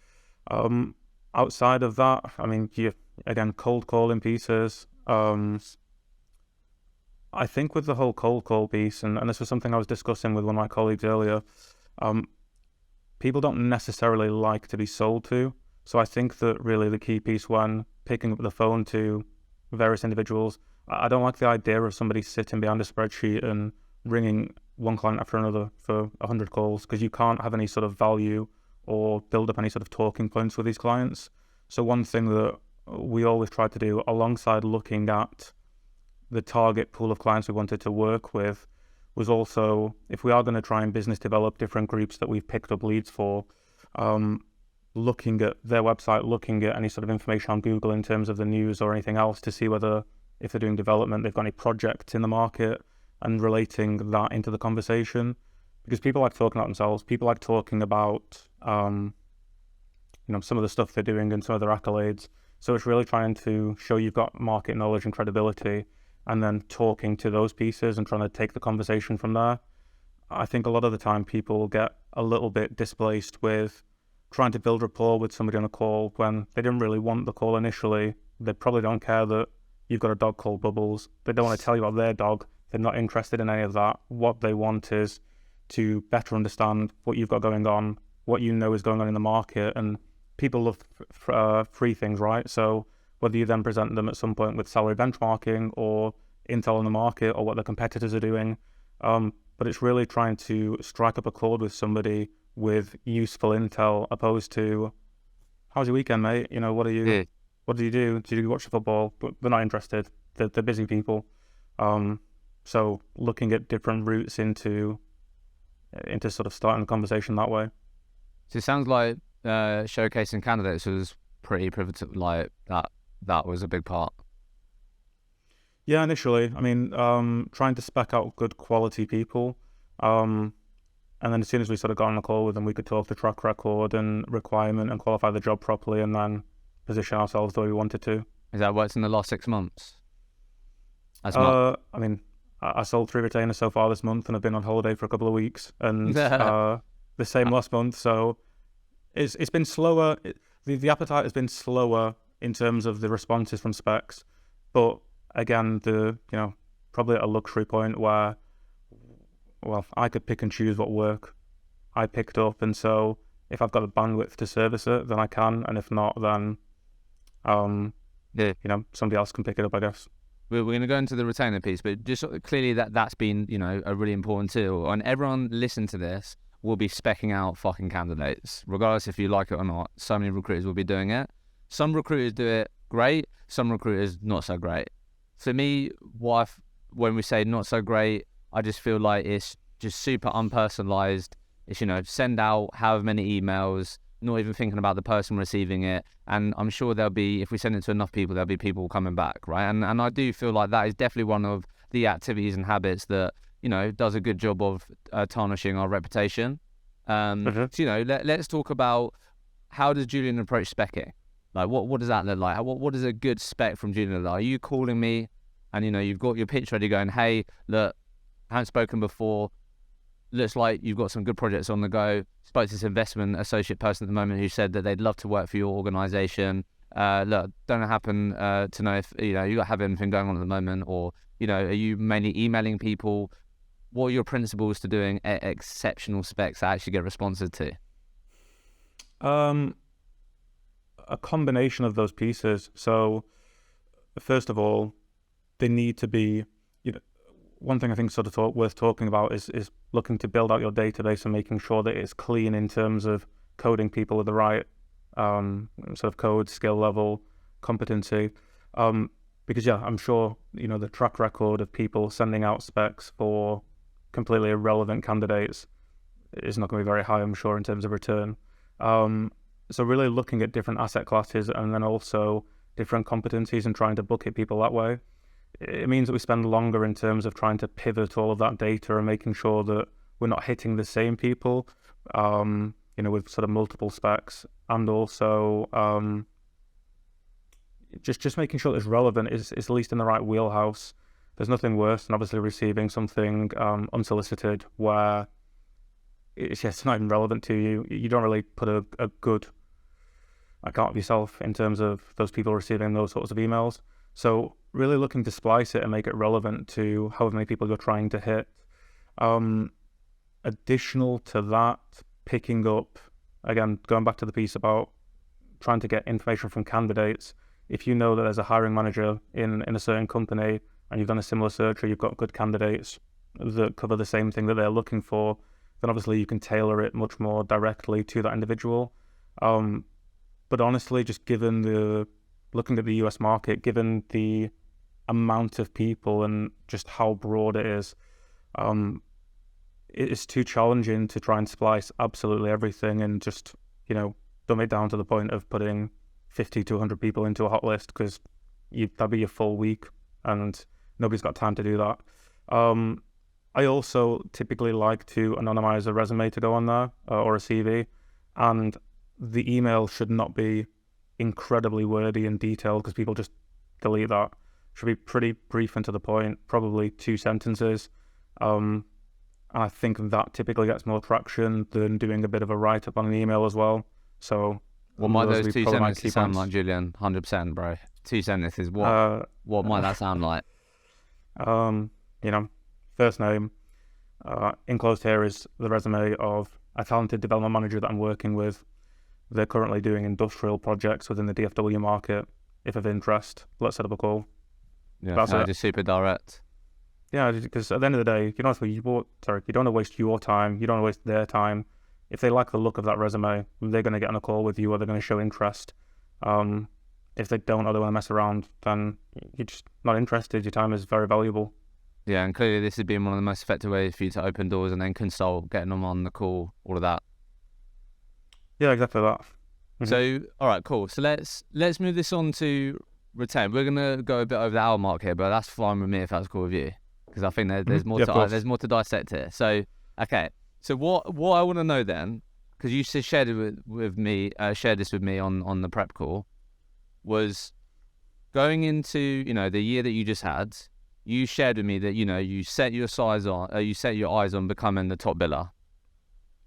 Outside of that, I mean, again, cold calling pieces. I think with the whole cold call piece, and this was something I was discussing with one of my colleagues earlier, people don't necessarily like to be sold to. So I think that really the key piece when picking up the phone to various individuals, I don't like the idea of somebody sitting behind a spreadsheet and ringing one client after another for 100 calls, because you can't have any sort of value or build up any sort of talking points with these clients. So one thing that we always tried to do alongside looking at the target pool of clients we wanted to work with was also, if we are going to try and business develop different groups that we've picked up leads for, looking at their website, looking at any sort of information on Google in terms of the news or anything else to see whether, if they're doing development, they've got any projects in the market, and relating that into the conversation. Because people like talking about themselves, people like talking about, you know, some of the stuff they're doing and some of their accolades. So it's really trying to show you've got market knowledge and credibility, and then talking to those pieces and trying to take the conversation from there. I think a lot of the time people get a little bit displaced with trying to build rapport with somebody on a call when they didn't really want the call initially. They probably don't care that you've got a dog called Bubbles. They don't want to tell you about their dog. They're not interested in any of that. What they want is to better understand what you've got going on, what you know is going on in the market. And people love free things, right? So whether you then present them at some point with salary benchmarking or intel on the market or what the competitors are doing, but it's really trying to strike up a chord with somebody with useful intel, opposed to, how's your weekend, mate? You know, what do you do? Do you watch the football? But they're not interested. They're busy people. So looking at different routes into sort of starting the conversation that way. So it sounds like showcasing candidates was pretty pivotal. Like that was a big part. Yeah, initially. I mean, trying to spec out good quality people. And then as soon as we sort of got on the call with them, we could talk the track record and requirement and qualify the job properly, and then position ourselves the way we wanted to. Has that worked in the last 6 months? I mean, I sold 3 retainers so far this month, and I've been on holiday for a couple of weeks, and the same last month. So it's been slower. The appetite has been slower in terms of the responses from specs, but again, probably at a luxury point where, well, I could pick and choose what work I picked up, and so if I've got the bandwidth to service it, then I can, and if not, then somebody else can pick it up, I guess. we're going to go into the retainer piece, but just sort of clearly that's been, you know, a really important tool. And everyone listening to this will be specking out fucking candidates, regardless if you like it or not. So many recruiters will be doing it. Some recruiters do it great, some recruiters not so great. For me, when we say not so great, I just feel like it's just super unpersonalized. It's, you know, send out however many emails, not even thinking about the person receiving it. And I'm sure there'll be, if we send it to enough people, there'll be people coming back, right? And I do feel like that is definitely one of the activities and habits that, you know, does a good job of tarnishing our reputation. So, you know, let's talk about, how does Julian approach specking? Like, what does that look like? What is a good spec from Julian look like? Are you calling me and, you know, you've got your pitch ready going, hey, look, I haven't spoken before. Looks like you've got some good projects on the go. Spoke to this investment associate person at the moment who said that they'd love to work for your organisation. Look, don't happen to know if, you know, you have anything going on at the moment, or, you know, are you mainly emailing people? What are your principles to doing exceptional specs that actually get responses to? A combination of those pieces. So, first of all, they need to be, you know, one thing I think sort of worth talking about is looking to build out your database and making sure that it's clean in terms of coding people with the right sort of code, skill level, competency. Because yeah, I'm sure, you know, the track record of people sending out specs for completely irrelevant candidates is not going to be very high, I'm sure, in terms of return. So really looking at different asset classes and then also different competencies and trying to bucket people that way. It means that we spend longer in terms of trying to pivot all of that data and making sure that we're not hitting the same people, you know, with sort of multiple specs, and also just making sure that it's relevant, is at least in the right wheelhouse. There's nothing worse than obviously receiving something unsolicited where it's not even relevant to you. You don't really put a good account of yourself in terms of those people receiving those sorts of emails. So really looking to splice it and make it relevant to however many people you're trying to hit. Additional to that, picking up, again, going back to the piece about trying to get information from candidates. If you know that there's a hiring manager in a certain company and you've done a similar search, or you've got good candidates that cover the same thing that they're looking for, then obviously you can tailor it much more directly to that individual. But honestly, just looking at the US market, given the amount of people and just how broad it is, it's too challenging to try and splice absolutely everything and just, you know, dumb it down to the point of putting 50 to 100 people into a hot list, because that'd be a full week and nobody's got time to do that. I also typically like to anonymize a resume to go on there, or a CV, and the email should not be incredibly wordy and detailed, because people just delete that. Should be pretty brief and to the point, probably 2 sentences. And I think that typically gets more traction than doing a bit of a write-up on an email as well. So what might those 2 sentences sound like, Julian? 100%, bro. 2 sentences. What might that sound like? You know, first name. Enclosed here is the resume of a talented development manager that I'm working with. They're currently doing industrial projects within the DFW market. If of interest, let's set up a call. Yeah, that's just super direct. Yeah, because at the end of the day, you don't want to waste your time. You don't want to waste their time. If they like the look of that resume, they're going to get on a call with you, or they're going to show interest. If they don't, or they want to mess around, then you're just not interested. Your time is very valuable. Yeah, and clearly this has been one of the most effective ways for you to open doors and then consult, getting them on the call, all of that. Yeah, exactly that. Mm-hmm. So, all right, cool. So let's move this on to retain. We're gonna go a bit over the hour mark here, but that's fine with me if that's cool with you, because I think there's more there's more to dissect here. So, okay. So what I want to know then, because you shared it with me, shared this with me on the prep call, was going into, you know, the year that you just had. You shared with me that, you know, you set your eyes on becoming the top biller,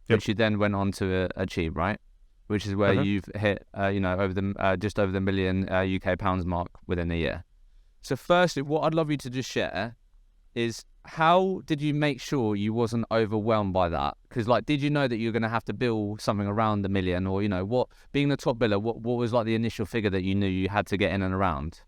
which you then went on to achieve, right? Which is where you've hit, you know, over the just over the million UK pounds mark within a year. So firstly, what I'd love you to just share is, how did you make sure you wasn't overwhelmed by that? Because, like, did you know that you're going to have to bill something around the million, or, you know, what, being the top biller, what was like the initial figure that you knew you had to get in and around?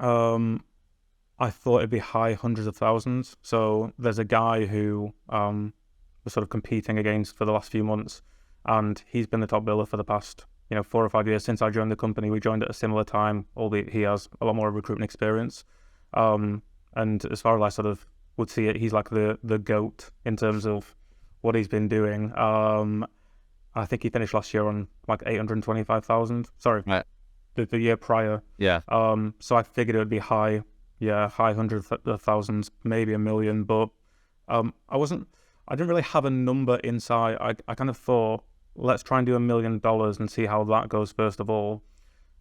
I thought it'd be high hundreds of thousands. So there's a guy who was sort of competing against for the last few months, and he's been the top biller for the past 4 or 5 years since I joined the company. We joined at a similar time, albeit he has a lot more recruitment experience. And as far as I sort of would see it, he's like the GOAT in terms of what he's been doing. I think he finished last year on like 825,000. Sorry, right. The year prior. Yeah. So I figured it would be high hundreds of thousands, maybe a million. But I didn't really have a number inside. I kind of thought, let's try and do $1 million and see how that goes first of all.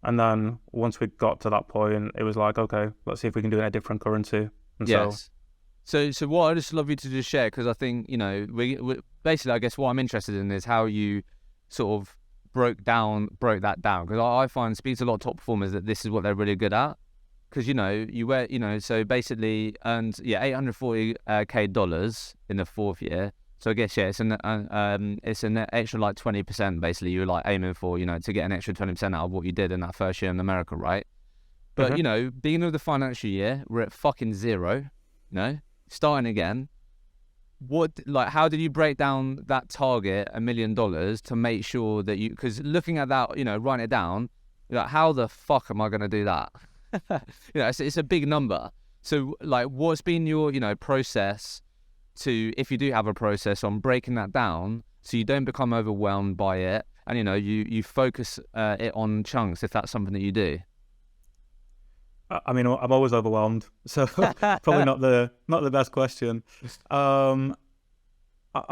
And then once we got to that point, it was like, okay, let's see if we can do it in a different currency. And yes. So what I'd just love you to just share, because I think, we basically, I guess what I'm interested in is how you sort of broke that down. Because I find, speaks to a lot of top performers, that this is what they're really good at. Because, so basically earned, $840K in the fourth year. So I guess, it's an extra like 20% basically you're like aiming for, to get an extra 20% out of what you did in that first year in America, right? But, beginning of the financial year, we're at fucking zero, starting again. How did you break down that target, $1 million, to make sure that because looking at that, writing it down, you're like, how the fuck am I going to do that? It's a big number. So what's been your, process to, if you do have a process on breaking that down so you don't become overwhelmed by it, and you focus it on chunks, if that's something that you do? I mean, I'm always overwhelmed, so probably not the best question. I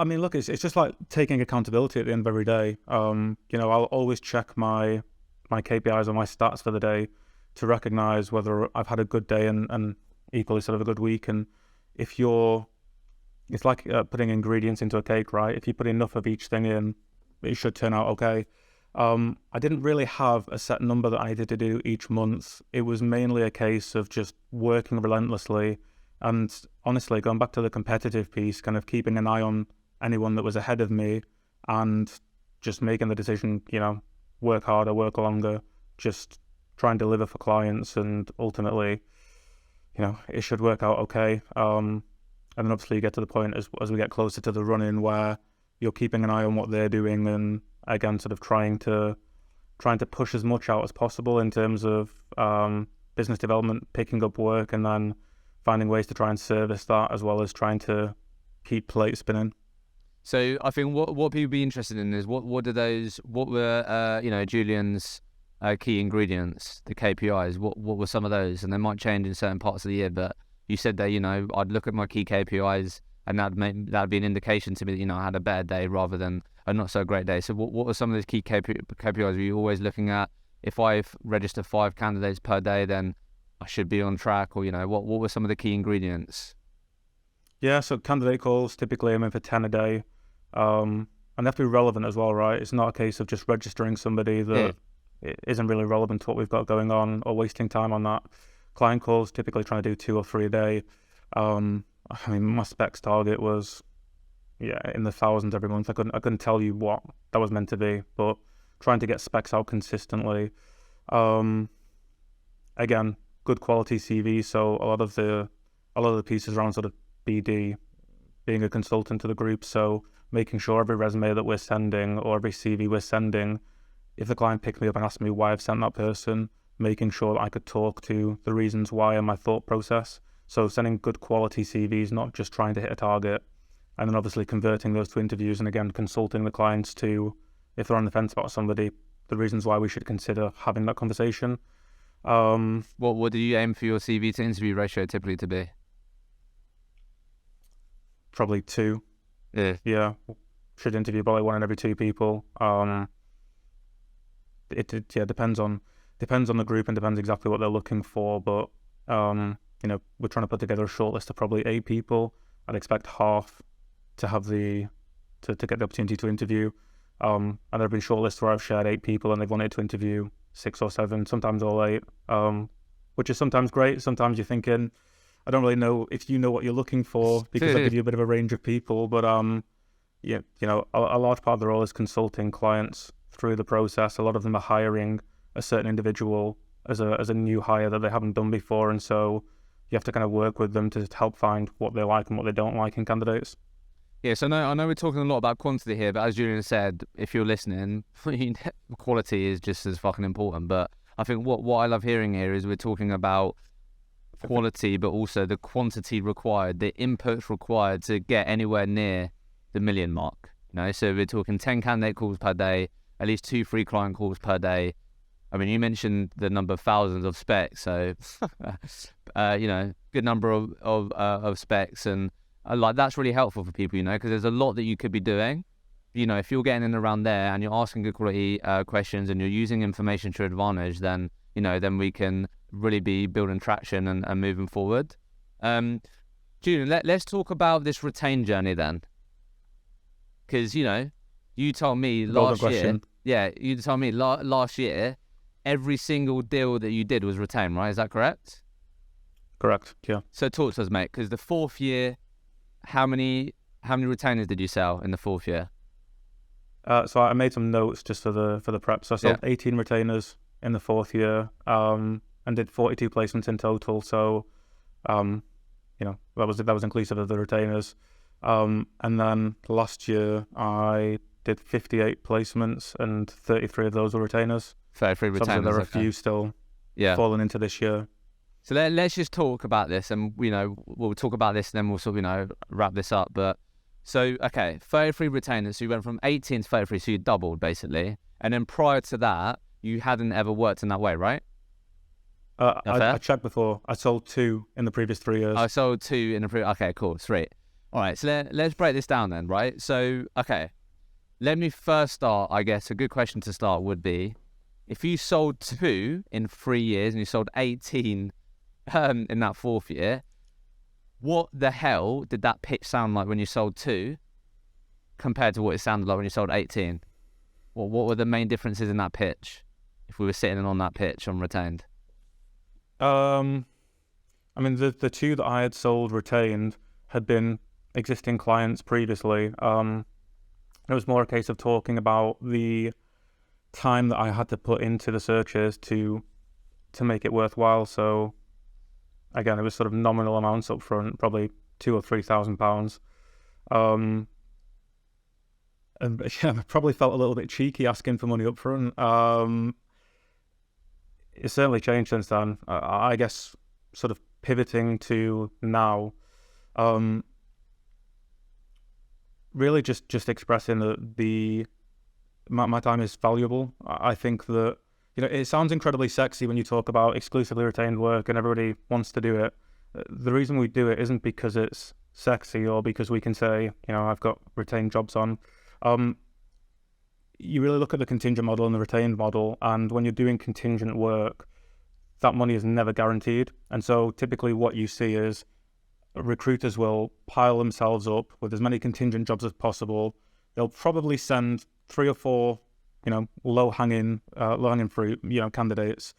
mean, look, it's just like taking accountability at the end of every day. I'll always check my KPIs or my stats for the day to recognize whether I've had a good day and equally sort of a good week. And it's like putting ingredients into a cake, right? If you put enough of each thing in, it should turn out okay. I didn't really have a set number that I needed to do each month. It was mainly a case of just working relentlessly and honestly going back to the competitive piece, kind of keeping an eye on anyone that was ahead of me and just making the decision, work harder, work longer, just try and deliver for clients, and ultimately, it should work out okay. And then obviously you get to the point as we get closer to the run-in where you're keeping an eye on what they're doing, and again, sort of trying to push as much out as possible in terms of business development, picking up work, and then finding ways to try and service that, as well as trying to keep plates spinning. So I think what people be interested in is what were Julian's key ingredients, the KPIs. What were some of those? And they might change in certain parts of the year, but you said that I'd look at my key KPIs, and that'd be an indication to me that I had a better day rather than a not so great day. So what were some of those key KPIs? Were you always looking at, if I register 5 candidates per day, then I should be on track? Or what were some of the key ingredients? Yeah, so candidate calls, typically I'm in for 10 a day, and they have to be relevant as well, right? It's not a case of just registering somebody that isn't really relevant to what we've got going on, or wasting time on that. Client calls, typically trying to do 2 or 3 a day. I mean, my specs target was in the thousands every month. I couldn't tell you what that was meant to be, but trying to get specs out consistently. Again, good quality CV. So a lot of the pieces around sort of BD, being a consultant to the group. So making sure every resume that we're sending or every CV we're sending, if the client picks me up and asks me why I've sent that person, making sure that I could talk to the reasons why and my thought process. So sending good quality CVs, not just trying to hit a target. And then obviously converting those to interviews, and again, consulting the clients to, if they're on the fence about somebody, the reasons why we should consider having that conversation. What do you aim for your CV to interview ratio typically to be? Probably 2. Yeah. Should interview probably 1 in every 2 people. It depends on the group and depends exactly what they're looking for. But we're trying to put together a short list of probably 8 people. I'd expect half to have to get the opportunity to interview. And there have been short lists where I've shared 8 people and they've wanted to interview 6 or 7, sometimes all 8, which is sometimes great. Sometimes you're thinking, I don't really know if you know what you're looking for, because I give you a bit of a range of people. But a large part of the role is consulting clients through the process. A lot of them are hiring a certain individual as a new hire that they haven't done before, and so you have to kind of work with them to help find what they like and what they don't like in candidates. Yeah, so I know we're talking a lot about quantity here, but as Julian said, if you're listening, quality is just as fucking important. But I think what I love hearing here is we're talking about quality, but also the quantity required, the inputs required to get anywhere near the million mark. So we're talking 10 candidate calls per day, at least 2 free client calls per day. I mean, you mentioned the number of thousands of specs, so good number of specs, and like that's really helpful for people, because there's a lot that you could be doing. If you're getting in around there and you're asking good quality questions and you're using information to your advantage, then then we can really be building traction and moving forward. Julian, let's talk about this retain journey then, because you told me last year. Yeah, you told me last year every single deal that you did was retained, right? Is that correct? Correct. Yeah. So talk to us, mate, because the 4th year, how many retainers did you sell in the 4th year? So I made some notes just for the prep. So I sold 18 retainers in the 4th year, and did 42 placements in total. So, that was inclusive of the retainers. And then last year I did 58 placements, and 33 of those were retainers. 33 retainers. So there are a few still falling into this year. So let's just talk about this, and we'll talk about this, and then we'll sort of wrap this up. But so 33 retainers. So you went from 18 to 33, so you doubled basically. And then prior to that, you hadn't ever worked in that way, right? I checked before. I sold 2 in the previous 3 years. I sold 2 in the previous. Okay, cool, sweet. All right, so let's break this down then, right? So let me first start. I guess a good question to start would be, if you sold 2 in 3 years and you sold 18 in that 4th year, what the hell did that pitch sound like when you sold 2 compared to what it sounded like when you sold 18? What were the main differences in that pitch if we were sitting on that pitch on retained? I mean, the 2 that I had sold retained had been existing clients previously. It was more a case of talking about the time that I had to put into the searches to make it worthwhile. So again, it was sort of nominal amounts up front, probably £2,000 or £3,000. And I probably felt a little bit cheeky asking for money up front. It's certainly changed since then. I guess sort of pivoting to now, really just expressing that my time is valuable. I think that, it sounds incredibly sexy when you talk about exclusively retained work and everybody wants to do it. The reason we do it isn't because it's sexy or because we can say, I've got retained jobs on. You really look at the contingent model and the retained model, and when you're doing contingent work, that money is never guaranteed. And so typically what you see is recruiters will pile themselves up with as many contingent jobs as possible. They'll probably send 3 or 4, low-hanging fruit, candidates.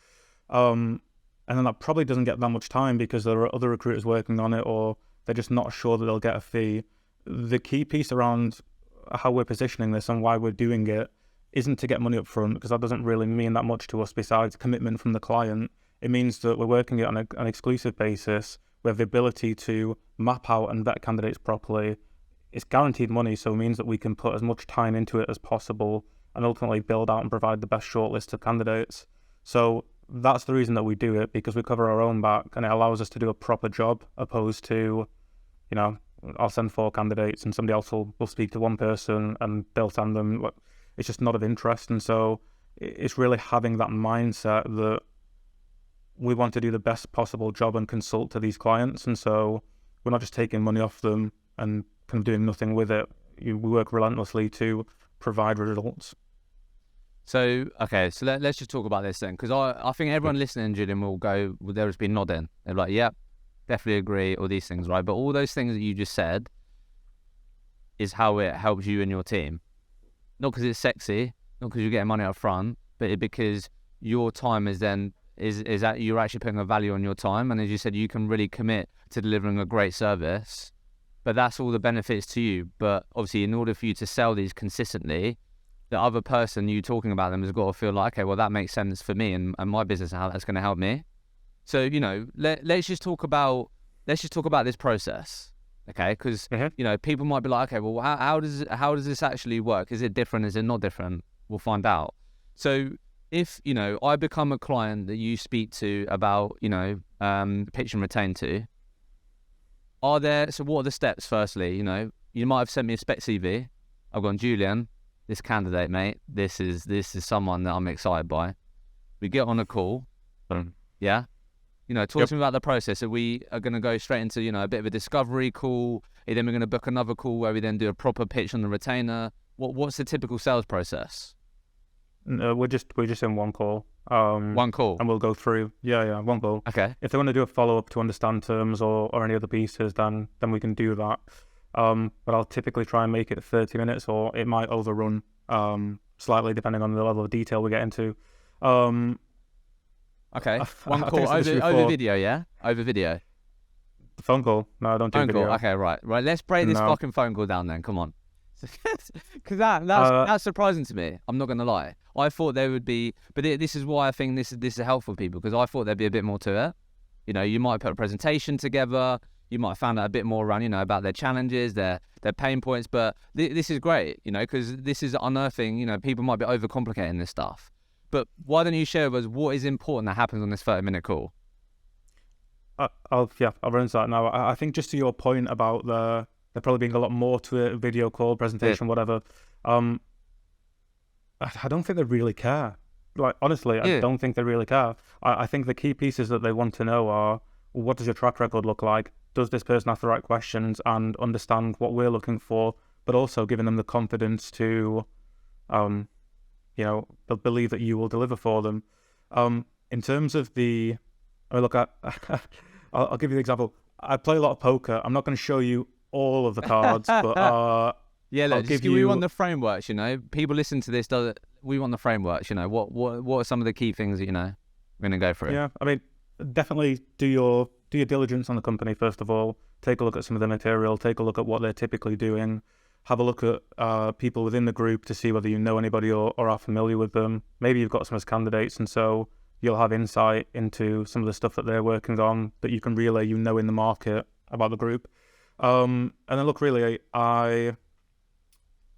And then that probably doesn't get that much time because there are other recruiters working on it, or they're just not sure that they'll get a fee. The key piece around how we're positioning this and why we're doing it isn't to get money up front, because that doesn't really mean that much to us besides commitment from the client. It means that we're working it on an exclusive basis. We have the ability to map out and vet candidates properly. It's guaranteed money, so it means that we can put as much time into it as possible and ultimately build out and provide the best shortlist of candidates. So that's the reason that we do it, because we cover our own back and it allows us to do a proper job, opposed to, I'll send 4 candidates and somebody else will speak to one person and they'll send them. It's just not of interest. And so it's really having that mindset that we want to do the best possible job and consult to these clients. And so we're not just taking money off them and kind of doing nothing with it. We work relentlessly to provide results. So, so let's just talk about this then, because I think everyone listening, Julian, they'll just be nodding. They're like, yep, definitely agree, all these things, right? But all those things that you just said is how it helps you and your team. Not because it's sexy, not because you're getting money up front, but because your time is that you're actually putting a value on your time. And as you said, you can really commit to delivering a great service, but that's all the benefits to you. But obviously, in order for you to sell these consistently, the other person you talking about them has got to feel like, okay, well, that makes sense for me and my business and how that's going to help me. So, you know, let's just talk about this process, okay? Because, you know, people might be like, okay, well, how does this actually work? Is it different? Is it not different? We'll find out. So if, you know, I become a client that you speak to about, you know, pitch and retain to, so what are the steps firstly? You know, you might have sent me a spec CV. I've gone, Julian, this candidate, mate, this is someone that I'm excited by. We get on a call. Yeah. You know, talk to me about the process. So we are going to go straight into, you know, a bit of a discovery call. And then we're going to book another call where we then do a proper pitch on the retainer. What's the typical sales process? We're just in one call. One call. And we'll go through. Yeah, one call. Okay. If they want to do a follow-up to understand terms or any other pieces, then we can do that. But I'll typically try and make it 30 minutes, or it might overrun slightly depending on the level of detail we get into. Okay. One call over video, yeah? Over video. The phone call? No, I don't do video. Phone call. Okay, right. Let's break this fucking phone call down then. Come on. Because that's surprising to me. I'm not going to lie. I thought there would be, but this is why I think this is helpful for people, because I thought there'd be a bit more to it. You know, you might put a presentation together. You might have found out a bit more around, you know, about their challenges, their pain points. But this is great, you know, because this is unearthing, you know, people might be overcomplicating this stuff. But why don't you share with us what is important that happens on this 30-minute call? I'll run into that now. I think just to your point about there probably being a lot more to it, video call, presentation, whatever. I don't think they really care. Like, honestly, I don't think they really care. I think the key pieces that they want to know are, what does your track record look like? Does this person ask the right questions and understand what we're looking for? But also giving them the confidence to, you know, they'll believe that you will deliver for them. In terms of I'll give you the example. I play a lot of poker. I'm not going to show you all of the cards, but we want the frameworks. You know, people listen to this. We want the frameworks. You know, what are some of the key things that, you know, we're going to go through? Yeah, I mean, definitely do your diligence on the company first of all. Take a look at some of the material. Take a look at what they're typically doing. Have a look at people within the group to see whether you know anybody or are familiar with them. Maybe you've got some as candidates, and so you'll have insight into some of the stuff that they're working on that you can relay, you know, in the market about the group. And then look, really, I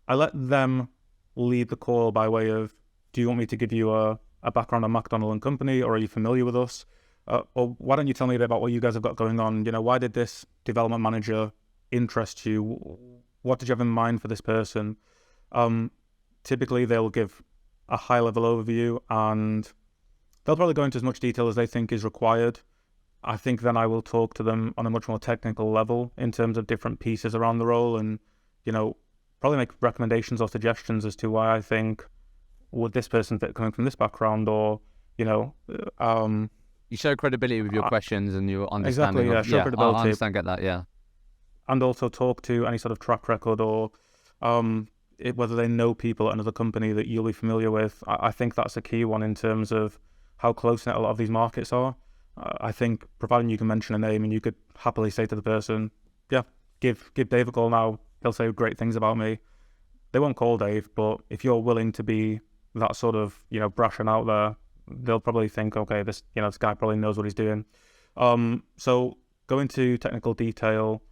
let them lead the call by way of, do you want me to give you a background on McDonald and Company, or are you familiar with us? Or why don't you tell me a bit about what you guys have got going on? You know, why did this development manager interest you? What did you have in mind for this person? Typically, they'll give a high-level overview, and they'll probably go into as much detail as they think is required. I think then I will talk to them on a much more technical level in terms of different pieces around the role, and, you know, probably make recommendations or suggestions as to why I think, would this person fit coming from this background, or, you know... you show credibility with your questions and your understanding. Exactly, show credibility. I understand, get that, yeah. And also talk to any sort of track record or whether they know people at another company that you'll be familiar with. I think that's a key one in terms of how close-knit a lot of these markets are. I think, providing you can mention a name and you could happily say to the person, yeah, give Dave a call now, he'll say great things about me. They won't call Dave, but if you're willing to be that sort of, you know, brash and out there, they'll probably think, okay, this guy probably knows what he's doing. So go into technical detail,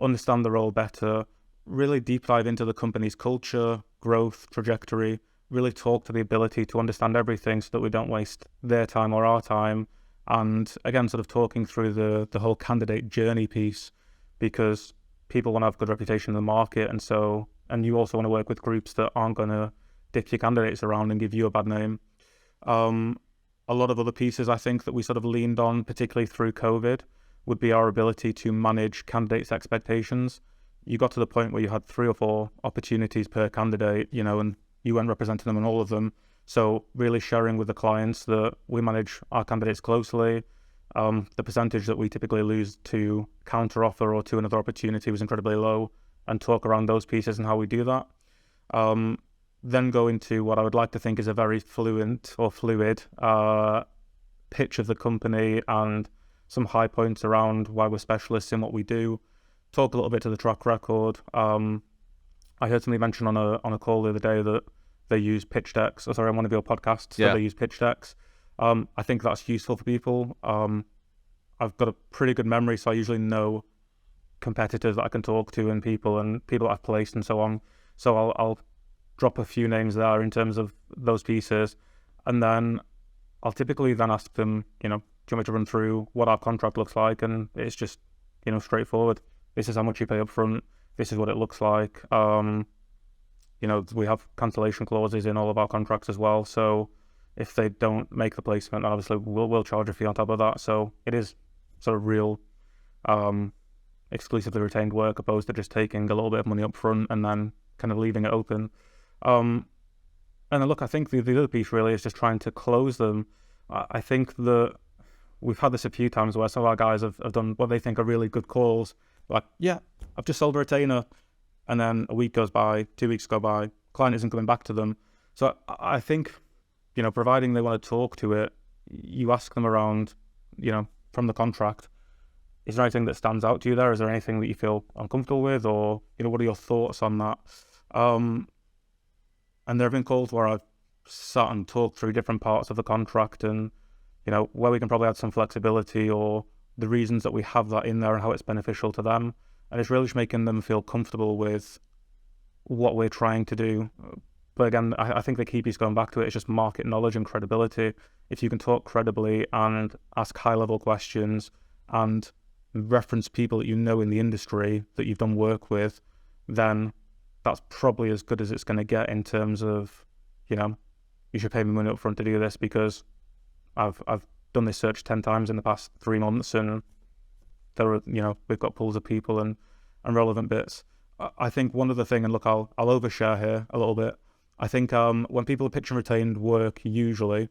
understand the role better, really deep dive into the company's culture, growth, trajectory, really talk to the ability to understand everything so that we don't waste their time or our time. And again, sort of talking through the whole candidate journey piece, because people want to have good reputation in the market, and you also want to work with groups that aren't going to dick your candidates around and give you a bad name. A lot of other pieces I think that we sort of leaned on, particularly through COVID, would be our ability to manage candidates' expectations. You got to the point where you had 3 or 4 opportunities per candidate, you know, and you weren't representing them on all of them. So really sharing with the clients that we manage our candidates closely. The percentage that we typically lose to counter offer or to another opportunity was incredibly low, and talk around those pieces and how we do that. Then go into what I would like to think is a very fluid pitch of the company and some high points around why we're specialists in what we do. Talk a little bit to the track record. I heard somebody mention on a call the other day that they use pitch decks. Oh, sorry, on one of your podcasts, Yeah. so they use pitch decks. I think that's useful for people. I've got a pretty good memory, so I usually know competitors that I can talk to and people I've placed and so on. So I'll drop a few names there in terms of those pieces, and then I'll typically then ask them, do you want me to run through what our contract looks like? And it's just, straightforward. This is how much you pay up front. This is what it looks like. We have cancellation clauses in all of our contracts as well. So if they don't make the placement, obviously we'll charge a fee on top of that. So it is sort of real exclusively retained work, opposed to just taking a little bit of money up front and then kind of leaving it open. And then look, I think the other piece really is just trying to close them. I think that we've had this a few times where some of our guys have done what they think are really good calls. Like, yeah, I've just sold a retainer. And then a week goes by, 2 weeks go by, client isn't coming back to them. So I think, providing they want to talk to it, you ask them around, from the contract, is there anything that stands out to you there? Is there anything that you feel uncomfortable with? Or, what are your thoughts on that? And there have been calls where I've sat and talked through different parts of the contract and, where we can probably add some flexibility or the reasons that we have that in there and how it's beneficial to them. And it's really just making them feel comfortable with what we're trying to do. But again, I think the key piece going back to it is just market knowledge and credibility. If you can talk credibly and ask high-level questions and reference people that in the industry that you've done work with, then that's probably as good as it's going to get in terms of, you should pay me money up front to do this because I've done this search 10 times in the past 3 months and there are, we've got pools of people and relevant bits. I think one other thing, and look, I'll overshare here a little bit. I think when people are pitch and retained work, usually,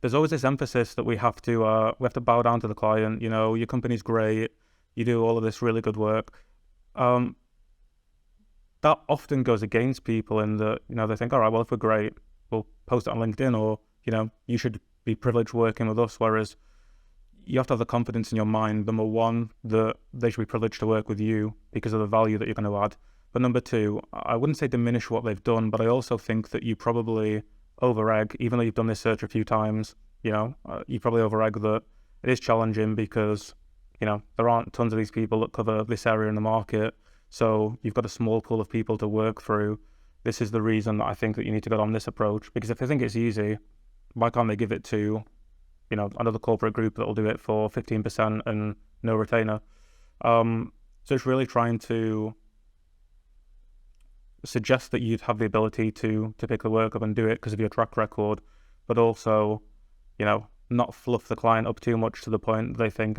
there's always this emphasis that we have to bow down to the client. Your company's great, you do all of this really good work. That often goes against people in that, they think, all right, well, if we're great, we'll post it on LinkedIn, or, you should be privileged working with us. Whereas you have to have the confidence in your mind, number one, that they should be privileged to work with you because of the value that you're going to add. But number two, I wouldn't say diminish what they've done, but I also think that you probably over-egg, even though you've done this search a few times, you probably over-egg that it is challenging because, there aren't tons of these people that cover this area in the market. So you've got a small pool of people to work through. This is the reason that I think that you need to go on this approach, because if they think it's easy, why can't they give it to, another corporate group that will do it for 15% and no retainer? So it's really trying to suggest that you'd have the ability to pick the work up and do it because of your track record, but also, not fluff the client up too much to the point that they think,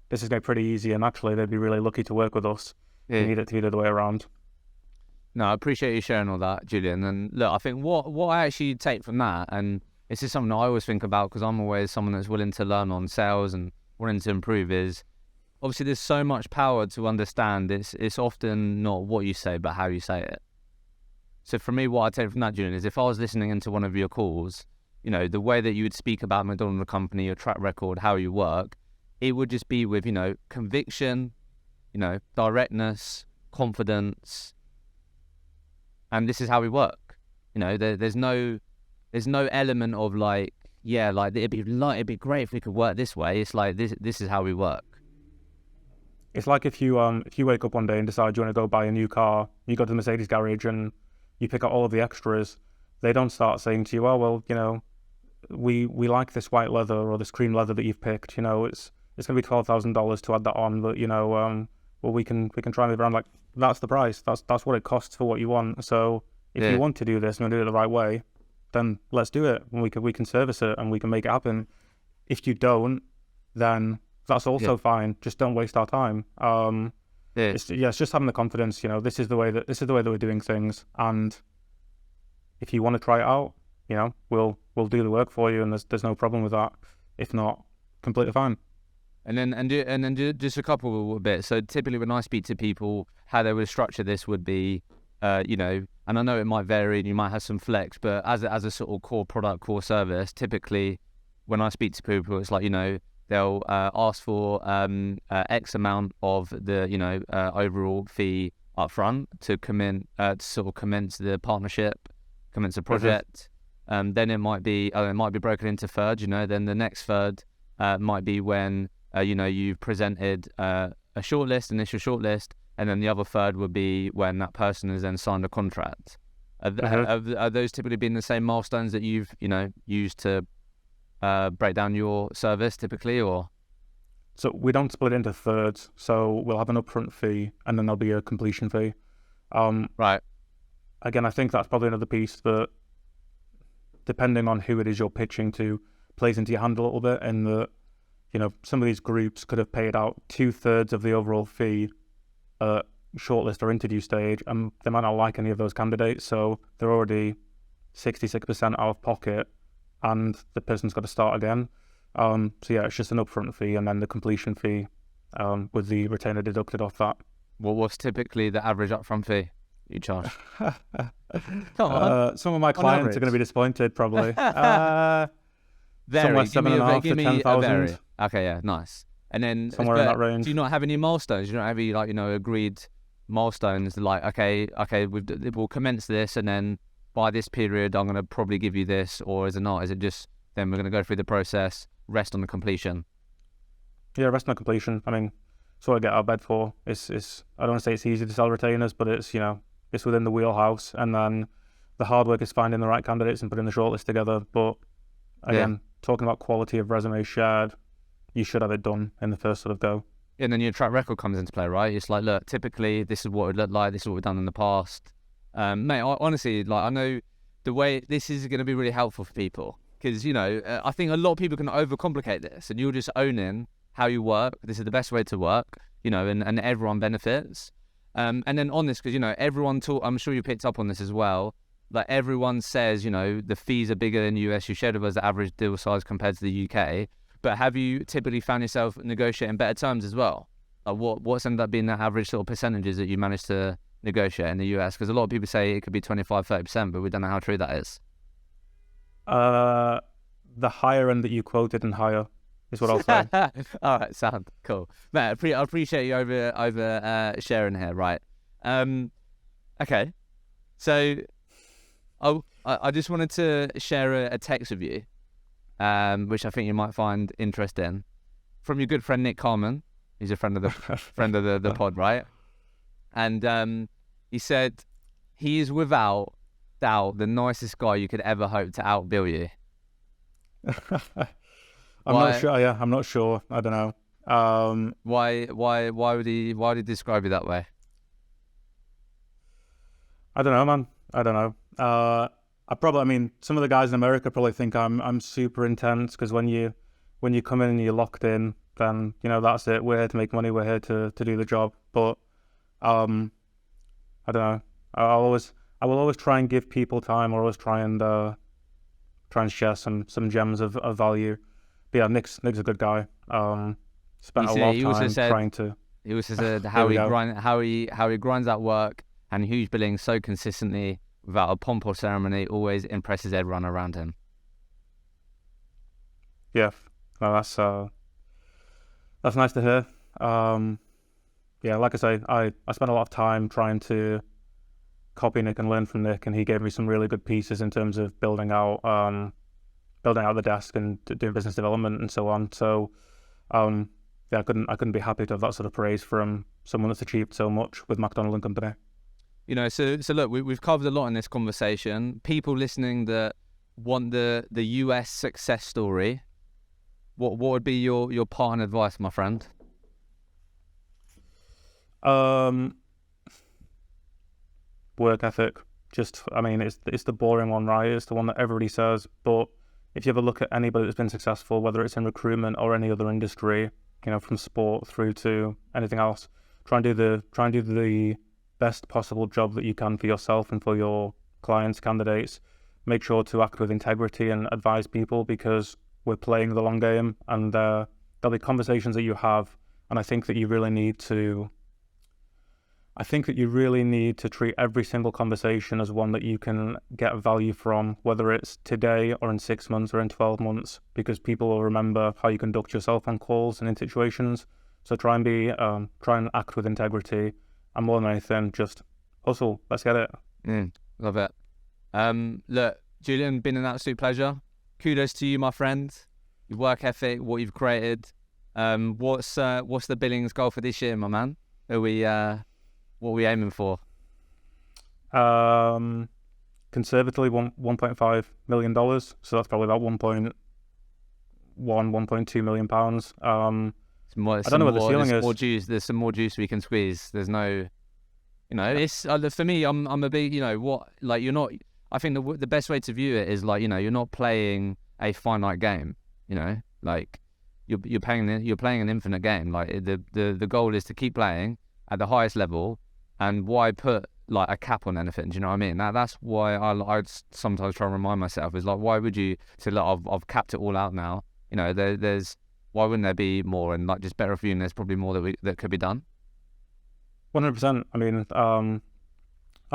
this is going to be pretty easy, and actually they'd be really lucky to work with us. Yeah. You need it to be the other way around. No, I appreciate you sharing all that, Julian. And look, I think what I actually take from that, and this is something I always think about because I'm always someone that's willing to learn on sales and wanting to improve, is obviously there's so much power to understand. It's often not what you say, but how you say it. So for me, what I take from that, Julian, is if I was listening into one of your calls, the way that you would speak about McDonald's, the company, your track record, how you work, it would just be with, conviction, directness, confidence, and this is how we work. There's no element of like, yeah, like it'd be great if we could work this way. It's like this is how we work. It's like if you wake up one day and decide you want to go buy a new car, you go to the Mercedes garage and you pick out all of the extras. They don't start saying to you, oh well, we like this white leather or this cream leather that you've picked. It's going to be $12,000 to add that on, but well, we can try and move around. Like, that's the price. That's what it costs for what you want. So if you want to do this and do it the right way, then let's do it. And we can service it and we can make it happen. If you don't, then that's also fine. Just don't waste our time. It's just having the confidence. This is the way that we're doing things. And if you want to try it out, we'll do the work for you, and there's no problem with that. If not, completely fine. And then just a couple of bits. So typically when I speak to people, how they would structure this would be, and I know it might vary and you might have some flex, but as a sort of core product, core service, typically when I speak to people, it's like, they'll ask for X amount of the, overall fee up front to commence the partnership, commence a project. Then it might be broken into thirds, then the next third might be when, you've presented initial shortlist, and then the other third would be when that person has then signed a contract. Are those typically been the same milestones that you've, used to break down your service typically, or? So we don't split it into thirds. So we'll have an upfront fee and then there'll be a completion fee. Right. Again, I think that's probably another piece that, depending on who it is you're pitching to, plays into your hand a little bit, in that, some of these groups could have paid out 2/3 of the overall fee at shortlist or interview stage, and they might not like any of those candidates, so they're already 66% out of pocket, and the person's got to start again. So yeah, it's just an upfront fee and then the completion fee with the retainer deducted off that. What's typically the average upfront fee you charge? Come on. Some of my clients are going to be disappointed, probably. Vary. Somewhere 7.5 to 10,000. Okay, yeah, nice. And then somewhere in that range. Do you not have any milestones? You don't have any agreed milestones? Like, okay, we'll commence this, and then by this period, I'm going to probably give you this, or is it not? Is it just then we're going to go through the process, rest on the completion? Yeah, rest on the completion. I mean, it's what I get out of bed for. It's I don't want to say it's easy to sell retainers, but it's it's within the wheelhouse, and then the hard work is finding the right candidates and putting the shortlist together. But again, talking about quality of resume shared, you should have it done in the first sort of go. And then your track record comes into play, right? It's like, look, typically this is what it would look like. This is what we've done in the past. Mate, honestly, I know the way this is going to be really helpful for people, because, I think a lot of people can overcomplicate this, and you're just owning how you work. This is the best way to work, and everyone benefits. And then on this, because, everyone I'm sure you picked up on this as well. Like, everyone says, the fees are bigger in the US. You shared with us the average deal size compared to the UK. But have you typically found yourself negotiating better terms as well? Like, what's ended up being the average sort of percentages that you managed to negotiate in the US? Because a lot of people say it could be 25-30%, but we don't know how true that is. The higher end that you quoted and higher is what I'll say. All right, sound cool. Man, I appreciate you over sharing here, right? Okay, so I just wanted to share a text with you, which I think you might find interesting, from your good friend Nick Carman. He's a friend of the pod, right? And he said he is without doubt the nicest guy you could ever hope to outbill you. I'm not sure. Yeah, I'm not sure. I don't know. Why would he describe you that way? I don't know, man. I don't know. I mean, some of the guys in America probably think I'm super intense, because when you come in and you're locked in, then that's it. We're here to make money. We're here to do the job. But I don't know. I will always try and give people time. Or always try and share some gems of value. But yeah, Nick's a good guy. Spent a lot of time trying to. He also said how he grinds that work, and huge billing so consistently without a pomp or ceremony always impresses everyone around him. Yeah, well, that's nice to hear. Yeah, like I say, I spent a lot of time trying to copy Nick and learn from Nick, and he gave me some really good pieces in terms of building out the desk and doing business development and so on. So yeah, I couldn't be happy to have that sort of praise from someone that's achieved so much with McDonald and Company. So look, we've covered a lot in this conversation. People listening that want the US success story, what would be your part and advice, my friend? Work ethic. It's the boring one, right? It's the one that everybody says. But if you ever look at anybody that's been successful, whether it's in recruitment or any other industry, from sport through to anything else, try and do the best possible job that you can for yourself and for your clients, candidates. Make sure to act with integrity and advise people, because we're playing the long game, and there'll be conversations that you have, and I think that you really need to treat every single conversation as one that you can get value from, whether it's today or in 6 months or in 12 months, because people will remember how you conduct yourself on calls and in situations. So try and act with integrity, and more than anything, just hustle. Let's get it. Love it. Look, Julian, been an absolute pleasure. Kudos to you, my friend. Your work ethic, what you've created. What's the billings goal for this year, my man? What are we aiming for? Conservatively, $1.5 million. So that's probably about 1.2 million pounds. I don't know what the ceiling is. There's some more juice we can squeeze. There's no, it's for me. I'm a big, you're not. I think the best way to view it is you're not playing a finite game. Like you're playing an infinite game. Like the goal is to keep playing at the highest level, and why put like a cap on anything? Do you know what I mean? That's why I sometimes try and remind myself is like, why would you say, look, I've capped it all out now? There's why wouldn't there be more? And like just better for you, and there's probably more that could be done. 100%. I mean, I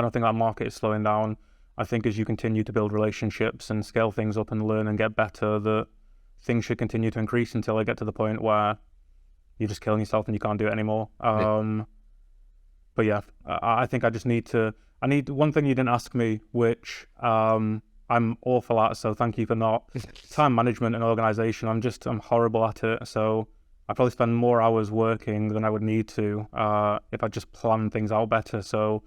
don't think that market is slowing down. I think as you continue to build relationships and scale things up and learn and get better, that things should continue to increase until I get to the point where you're just killing yourself and you can't do it anymore. But yeah, I think I just need one thing you didn't ask me, which I'm awful at, so thank you for not. Time management and organization. I'm horrible at it. So I probably spend more hours working than I would need to if I just plan things out better. So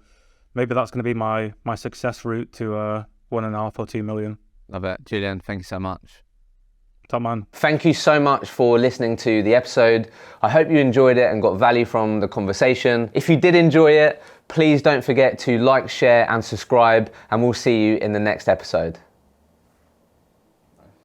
maybe that's going to be my success route to 1.5 or 2 million. Love it. Julian, thank you so much. Top man. Thank you so much for listening to the episode. I hope you enjoyed it and got value from the conversation. If you did enjoy it, please don't forget to like, share and subscribe, and we'll see you in the next episode.